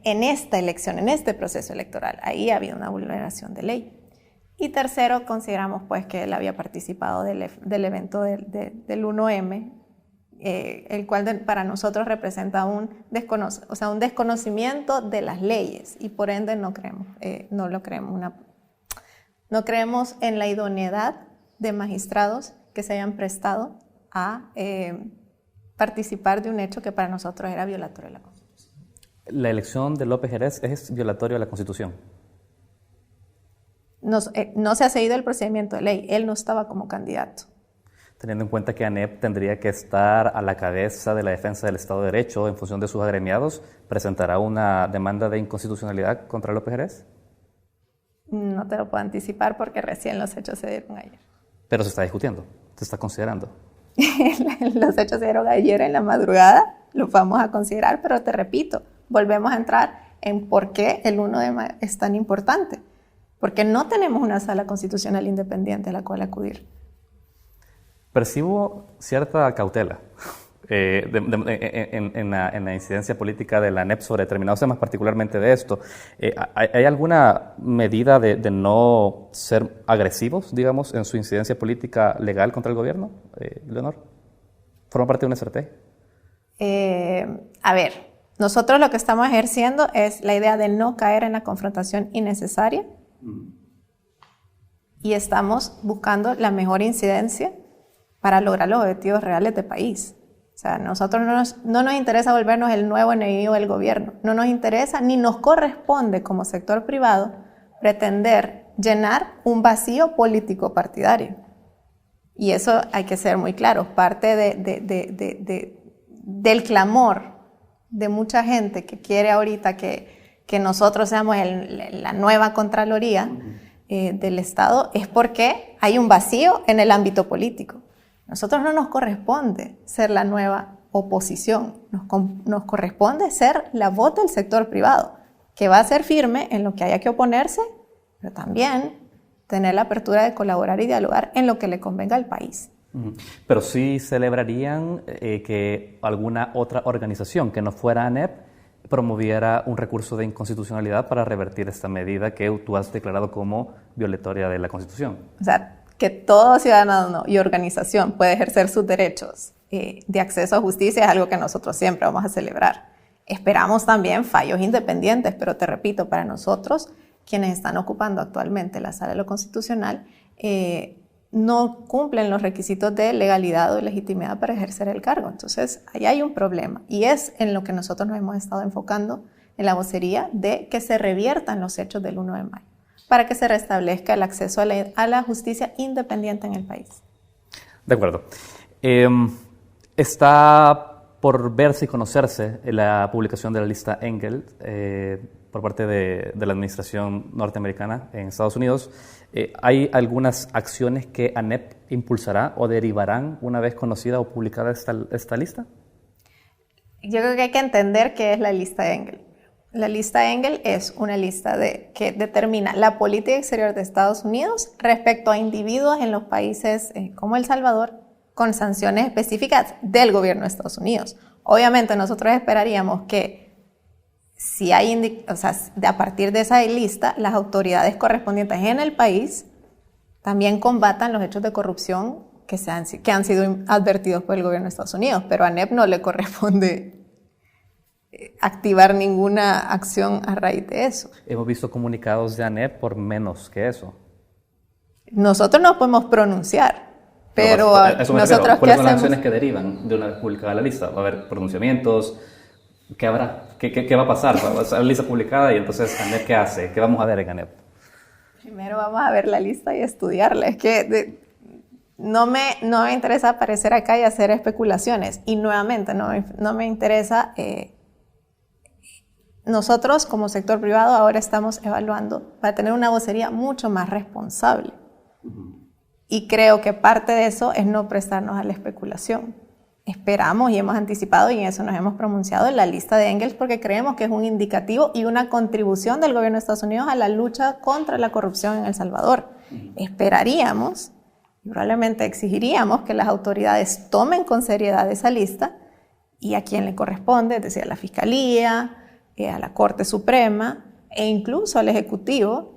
esta elección, en este proceso electoral. Ahí había una vulneración de ley. Y tercero, consideramos pues que él había participado del evento del 1M, el cual para nosotros representa un desconocimiento de las leyes, y por ende no creemos en la idoneidad de magistrados que se hayan prestado a participar de un hecho que para nosotros era violatorio de la Constitución. ¿La elección de López Jerez es violatorio de la Constitución? No se ha seguido el procedimiento de ley, él no estaba como candidato. Teniendo en cuenta que ANEP tendría que estar a la cabeza de la defensa del Estado de Derecho en función de sus agremiados, ¿presentará una demanda de inconstitucionalidad contra López Jerez? No te lo puedo anticipar porque recién los hechos se dieron ayer. Pero se está discutiendo, se está considerando. Los hechos se dieron ayer en la madrugada, lo vamos a considerar, pero te repito, volvemos a entrar en por qué el 1 de mayo es tan importante. Porque no tenemos una sala constitucional independiente a la cual acudir. Percibo cierta cautela en la incidencia política de la ANEP sobre determinados temas, particularmente de esto. ¿Hay alguna medida de no ser agresivos, digamos, en su incidencia política legal contra el gobierno, Leonor? ¿Forma parte de una estrategia? A ver, nosotros lo que estamos ejerciendo es la idea de no caer en la confrontación innecesaria y estamos buscando la mejor incidencia para lograr los objetivos reales de país. O sea, nosotros no nos interesa volvernos el nuevo enemigo del gobierno. No nos interesa ni nos corresponde como sector privado pretender llenar un vacío político partidario. Y eso hay que ser muy claro. Parte del clamor de mucha gente que quiere ahorita que nosotros seamos la nueva Contraloría del Estado es porque hay un vacío en el ámbito político. Nosotros no nos corresponde ser la nueva oposición, nos corresponde ser la voz del sector privado, que va a ser firme en lo que haya que oponerse, pero también tener la apertura de colaborar y dialogar en lo que le convenga al país. Pero sí celebrarían que alguna otra organización que no fuera ANEP promoviera un recurso de inconstitucionalidad para revertir esta medida que tú has declarado como violatoria de la Constitución. O sea, que todo ciudadano y organización puede ejercer sus derechos de acceso a justicia es algo que nosotros siempre vamos a celebrar. Esperamos también fallos independientes, pero te repito, para nosotros, quienes están ocupando actualmente la sala de lo constitucional, no cumplen los requisitos de legalidad o legitimidad para ejercer el cargo. Entonces, ahí hay un problema y es en lo que nosotros nos hemos estado enfocando en la vocería de que se reviertan los hechos del 1 de mayo para que se restablezca el acceso a la justicia independiente en el país. De acuerdo. Está por verse y conocerse la publicación de la lista Engel por parte de la administración norteamericana en Estados Unidos. ¿Hay algunas acciones que ANEP impulsará o derivarán una vez conocida o publicada esta lista? Yo creo que hay que entender qué es la lista Engel. La lista Engel es una lista que determina la política exterior de Estados Unidos respecto a individuos en los países como El Salvador con sanciones específicas del gobierno de Estados Unidos. Obviamente nosotros esperaríamos que si hay, a partir de esa lista, las autoridades correspondientes en el país también combatan los hechos de corrupción que han sido advertidos por el gobierno de Estados Unidos, pero a ANEP no le corresponde activar ninguna acción a raíz de eso. Hemos visto comunicados de ANEP por menos que eso. Nosotros no podemos pronunciar, pero nosotros ¿cuáles son las acciones que derivan de una vez publicada la lista? ¿Va a haber pronunciamientos? ¿Qué habrá? ¿Qué va a pasar? Va a ser la lista publicada y entonces ANEP ¿qué hace? ¿Qué vamos a ver en ANEP? Primero vamos a ver la lista y estudiarla. Es que no me interesa aparecer acá y hacer especulaciones. Y nuevamente no me interesa. Nosotros como sector privado ahora estamos evaluando para tener una vocería mucho más responsable. Y creo que parte de eso es no prestarnos a la especulación. Esperamos y hemos anticipado y en eso nos hemos pronunciado en la lista de Engels porque creemos que es un indicativo y una contribución del gobierno de Estados Unidos a la lucha contra la corrupción en El Salvador. Esperaríamos Y probablemente exigiríamos que las autoridades tomen con seriedad esa lista y a quien le corresponde, es decir, a la Fiscalía, a la Corte Suprema e incluso al Ejecutivo,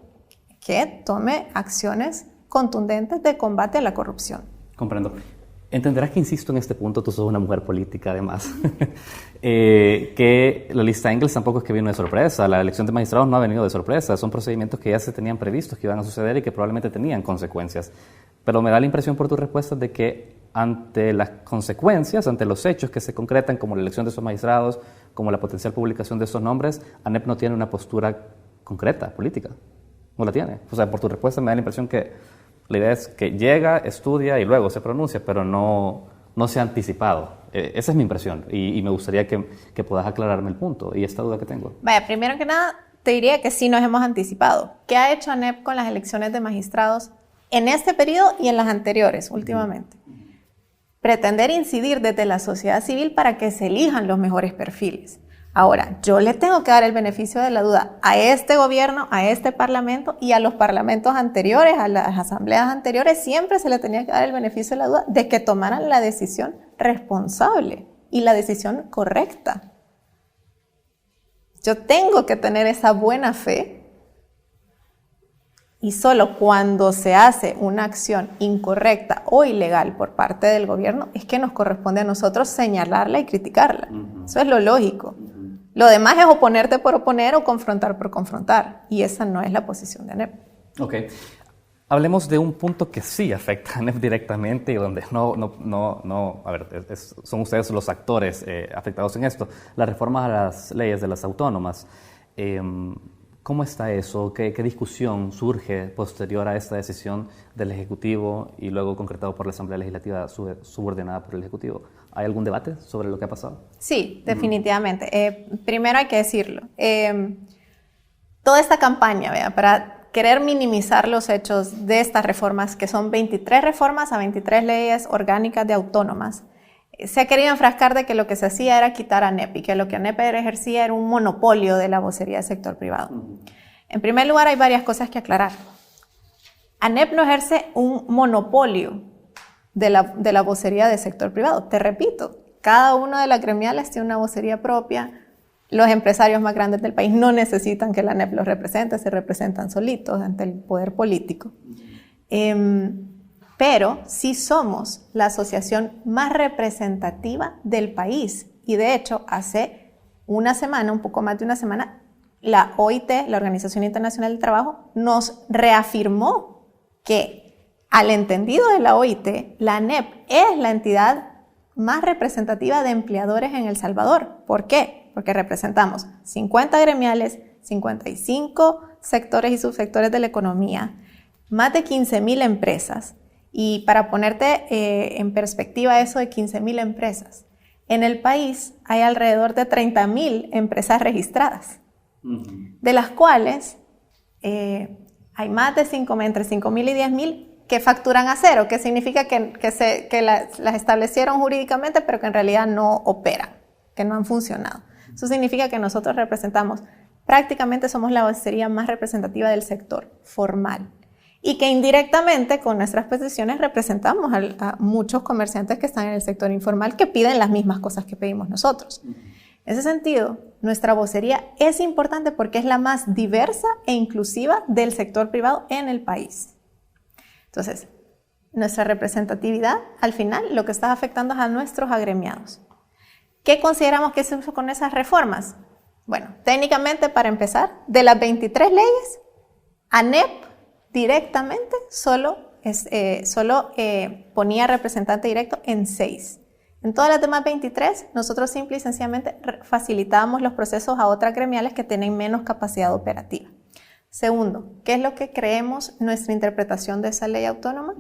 que tome acciones contundentes de combate a la corrupción. Comprendo. Entenderás que insisto en este punto, tú sos una mujer política además, que la lista Engels tampoco es que vino de sorpresa, la elección de magistrados no ha venido de sorpresa, son procedimientos que ya se tenían previstos que iban a suceder y que probablemente tenían consecuencias. Pero me da la impresión por tus respuestas de que ante las consecuencias, ante los hechos que se concretan, como la elección de esos magistrados, como la potencial publicación de esos nombres, ANEP no tiene una postura concreta, política. No la tiene. O sea, por tu respuesta me da la impresión que la idea es que llega, estudia y luego se pronuncia, pero no se ha anticipado. Esa es mi impresión y me gustaría que puedas aclararme el punto y esta duda que tengo. Vaya, primero que nada, te diría que sí nos hemos anticipado. ¿Qué ha hecho ANEP con las elecciones de magistrados en este periodo y en las anteriores, últimamente? Pretender incidir desde la sociedad civil para que se elijan los mejores perfiles. Ahora, yo le tengo que dar el beneficio de la duda a este gobierno, a este parlamento y a los parlamentos anteriores, a las asambleas anteriores, siempre se le tenía que dar el beneficio de la duda de que tomaran la decisión responsable y la decisión correcta. Yo tengo que tener esa buena fe y solo cuando se hace una acción incorrecta o ilegal por parte del gobierno es que nos corresponde a nosotros señalarla y criticarla. Eso es lo lógico. Lo demás es oponerte por oponer o confrontar por confrontar, y esa no es la posición de ANEP. Ok. Hablemos de un punto que sí afecta a ANEP directamente y donde son ustedes los actores afectados en esto. Las reformas a las leyes de las autónomas. ¿Cómo está eso? ¿Qué discusión surge posterior a esta decisión del Ejecutivo y luego concretado por la Asamblea Legislativa subordinada por el Ejecutivo? ¿Hay algún debate sobre lo que ha pasado? Sí, definitivamente. Primero hay que decirlo. Toda esta campaña, para querer minimizar los hechos de estas reformas, que son 23 reformas a 23 leyes orgánicas de autónomas, se ha querido enfrascar de que lo que se hacía era quitar a ANEP y que lo que ANEP ejercía era un monopolio de la vocería del sector privado. En primer lugar, hay varias cosas que aclarar. ANEP no ejerce un monopolio de la vocería del sector privado. Te repito, cada una de las gremiales tiene una vocería propia. Los empresarios más grandes del país no necesitan que la ANEP los represente, se representan solitos ante el poder político. Pero sí somos la asociación más representativa del país. Y de hecho, hace una semana, un poco más de una semana, la OIT, la Organización Internacional del Trabajo, nos reafirmó que, al entendido de la OIT, la ANEP es la entidad más representativa de empleadores en El Salvador. ¿Por qué? Porque representamos 50 gremiales, 55 sectores y subsectores de la economía, más de 15,000 empresas. Y para ponerte en perspectiva eso de 15,000 empresas, en el país hay alrededor de 30,000 empresas registradas, de las cuales hay más de 5,000, entre 5,000 y 10,000 que facturan a cero, que significa que las establecieron jurídicamente, pero que en realidad no operan, que no han funcionado. Eso significa que nosotros representamos, prácticamente somos la vocería más representativa del sector formal. Y que indirectamente con nuestras peticiones representamos a muchos comerciantes que están en el sector informal que piden las mismas cosas que pedimos nosotros. En ese sentido, nuestra vocería es importante porque es la más diversa e inclusiva del sector privado en el país. Entonces, nuestra representatividad, al final, lo que está afectando es a nuestros agremiados. ¿Qué consideramos que se hizo con esas reformas? Bueno, técnicamente, para empezar, de las 23 leyes, ANEP directamente solo ponía representante directo en 6. En todas las demás 23, nosotros simple y sencillamente facilitábamos los procesos a otras gremiales que tienen menos capacidad operativa. Segundo, ¿qué es lo que creemos nuestra interpretación de esa ley autónoma?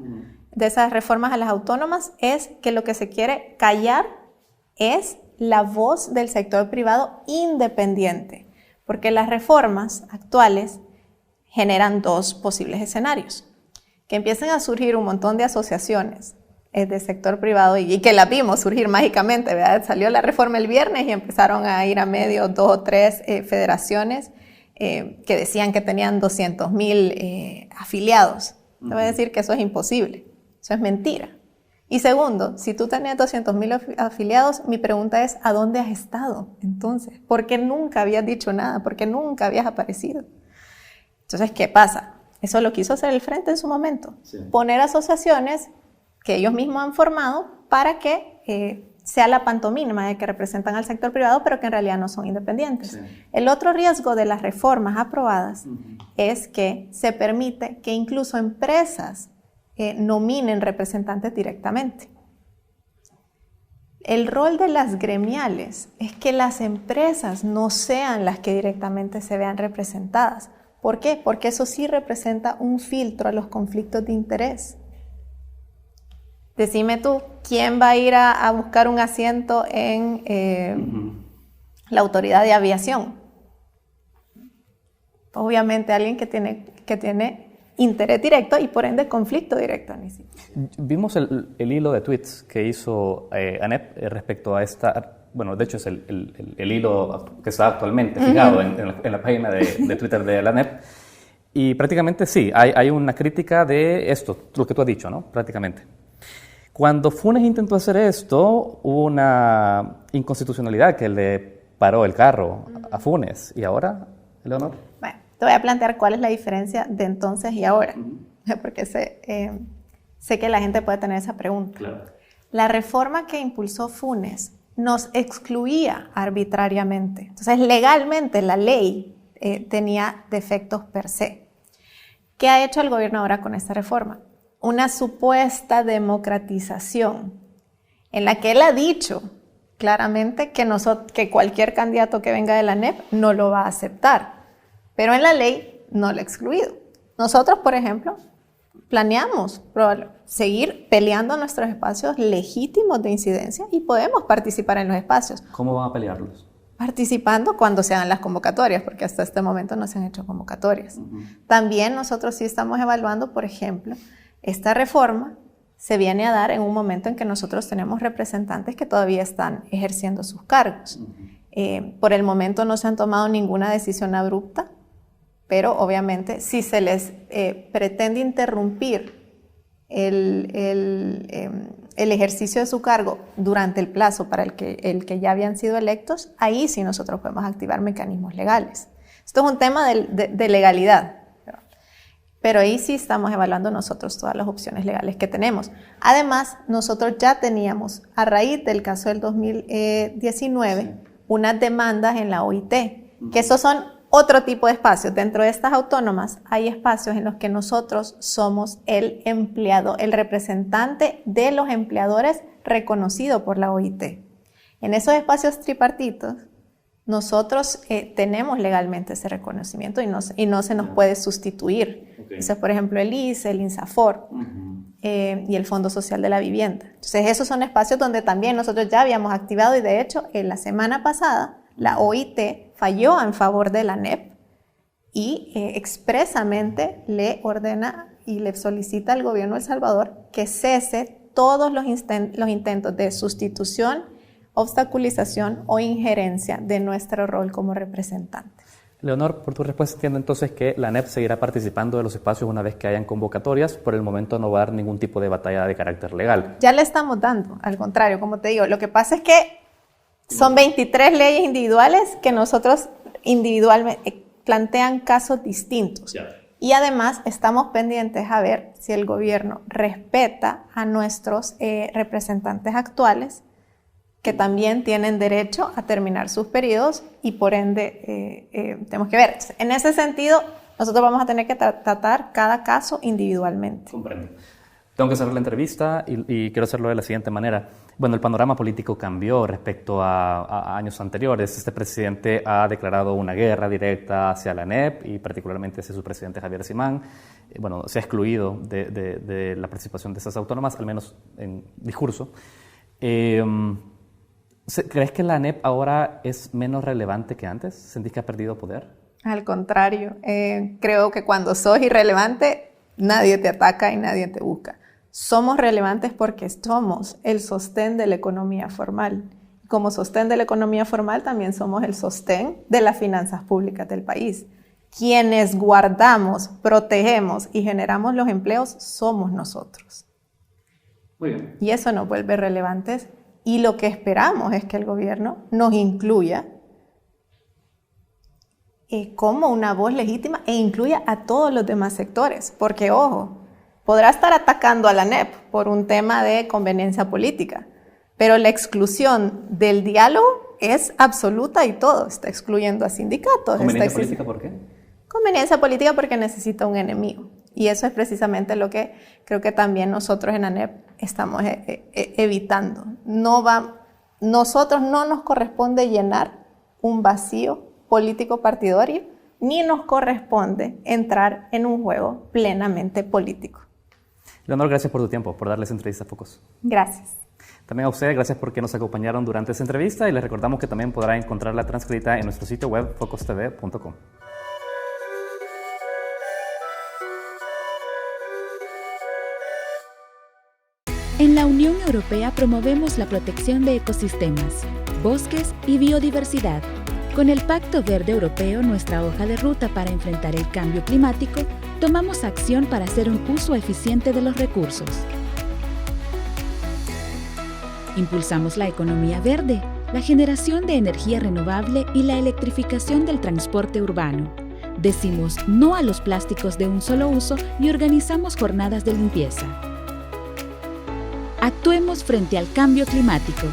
De esas reformas a las autónomas, es que lo que se quiere callar es la voz del sector privado independiente, porque las reformas actuales generan dos posibles escenarios. Que empiecen a surgir un montón de asociaciones del sector privado y que las vimos surgir mágicamente, ¿verdad? Salió la reforma el viernes y empezaron a ir a medio 2 o 3 federaciones que decían que tenían 200,000 afiliados. Te voy a decir que eso es imposible. Eso es mentira. Y segundo, si tú tenías 200.000 afiliados, mi pregunta es, ¿a dónde has estado entonces? ¿Por qué nunca habías dicho nada? ¿Por qué nunca habías aparecido? Entonces, ¿qué pasa? Eso lo quiso hacer el Frente en su momento. Sí. Poner asociaciones que ellos mismos han formado para que sea la pantomima de que representan al sector privado, pero que en realidad no son independientes. Sí. El otro riesgo de las reformas aprobadas es que se permite que incluso empresas nominen representantes directamente. El rol de las gremiales es que las empresas no sean las que directamente se vean representadas. ¿Por qué? Porque eso sí representa un filtro a los conflictos de interés. Decime tú, ¿quién va a ir a buscar un asiento en la autoridad de aviación? Obviamente alguien que tiene interés directo y por ende conflicto directo. Vimos el hilo de tweets que hizo ANEP respecto a esta, bueno, de hecho es el hilo que está actualmente fijado en la página de Twitter de la ANEP, y prácticamente sí, hay una crítica de esto, lo que tú has dicho, ¿no? Prácticamente. Cuando Funes intentó hacer esto, hubo una inconstitucionalidad que le paró el carro a Funes. ¿Y ahora, Leonor? Bueno, te voy a plantear cuál es la diferencia de entonces y ahora, porque sé que la gente puede tener esa pregunta. Claro. La reforma que impulsó Funes nos excluía arbitrariamente. Entonces, legalmente la ley tenía defectos per se. ¿Qué ha hecho el gobierno ahora con esta reforma? Una supuesta democratización en la que él ha dicho claramente que cualquier candidato que venga de la ANEP no lo va a aceptar, pero en la ley no lo ha excluido. Nosotros, por ejemplo, planeamos seguir peleando nuestros espacios legítimos de incidencia y podemos participar en los espacios. ¿Cómo van a pelearlos? Participando cuando se hagan las convocatorias, porque hasta este momento no se han hecho convocatorias. También nosotros sí estamos evaluando, por ejemplo, esta reforma se viene a dar en un momento en que nosotros tenemos representantes que todavía están ejerciendo sus cargos. Por el momento no se han tomado ninguna decisión abrupta, pero obviamente si se les pretende interrumpir el ejercicio de su cargo durante el plazo para el que ya habían sido electos, ahí sí nosotros podemos activar mecanismos legales. Esto es un tema de legalidad. Pero ahí sí estamos evaluando nosotros todas las opciones legales que tenemos. Además, nosotros ya teníamos, a raíz del caso del 2019, unas demandas en la OIT, que esos son otro tipo de espacios. Dentro de estas autónomas hay espacios en los que nosotros somos el empleado, el representante de los empleadores reconocido por la OIT. En esos espacios tripartitos, nosotros tenemos legalmente ese reconocimiento y no se nos puede sustituir. Okay. Eso es, por ejemplo, el ICE, el INSAFOR y el Fondo Social de la Vivienda. Entonces, esos son espacios donde también nosotros ya habíamos activado y, de hecho, en la semana pasada, la OIT falló en favor de la ANEP y expresamente le ordena y le solicita al gobierno de El Salvador que cese todos los intentos de sustitución, obstaculización o injerencia de nuestro rol como representantes. Leonor, por tu respuesta entiendo entonces que la ANEP seguirá participando de los espacios una vez que hayan convocatorias. Por el momento no va a dar ningún tipo de batalla de carácter legal. Ya le estamos dando, al contrario, como te digo, lo que pasa es que son 23 leyes individuales que nosotros individualmente plantean casos distintos. Yeah. Y además estamos pendientes a ver si el gobierno respeta a nuestros representantes actuales, que también tienen derecho a terminar sus periodos y por ende tenemos que ver. En ese sentido, nosotros vamos a tener que tratar cada caso individualmente. Comprendo. Tengo que cerrar la entrevista y quiero hacerlo de la siguiente manera. Bueno, el panorama político cambió respecto a años anteriores. Este presidente ha declarado una guerra directa hacia la ANEP y particularmente hacia su presidente Javier Simán. Bueno, se ha excluido de la participación de esas autónomas, al menos en discurso. ¿Crees que la ANEP ahora es menos relevante que antes? ¿Sentís que ha perdido poder? Al contrario, creo que cuando sos irrelevante, nadie te ataca y nadie te busca. Somos relevantes porque somos el sostén de la economía formal. Como sostén de la economía formal, también somos el sostén de las finanzas públicas del país. Quienes guardamos, protegemos y generamos los empleos somos nosotros. Muy bien. Y eso nos vuelve relevantes. Y lo que esperamos es que el gobierno nos incluya como una voz legítima e incluya a todos los demás sectores. Porque, ojo, podrá estar atacando a la ANEP por un tema de conveniencia política, pero la exclusión del diálogo es absoluta y todo. Está excluyendo a sindicatos. ¿Conveniencia política por qué? Conveniencia política porque necesita un enemigo. Y eso es precisamente lo que creo que también nosotros en ANEP estamos evitando. Nosotros no nos corresponde llenar un vacío político partidario, ni nos corresponde entrar en un juego plenamente político. Leonor, gracias por tu tiempo, por darles entrevista a Focus. Gracias. También a ustedes, gracias porque nos acompañaron durante esta entrevista y les recordamos que también podrán encontrarla transcrita en nuestro sitio web focustv.com. En la Unión Europea promovemos la protección de ecosistemas, bosques y biodiversidad. Con el Pacto Verde Europeo, nuestra hoja de ruta para enfrentar el cambio climático, tomamos acción para hacer un uso eficiente de los recursos. Impulsamos la economía verde, la generación de energía renovable y la electrificación del transporte urbano. Decimos no a los plásticos de un solo uso y organizamos jornadas de limpieza. Actuemos frente al cambio climático.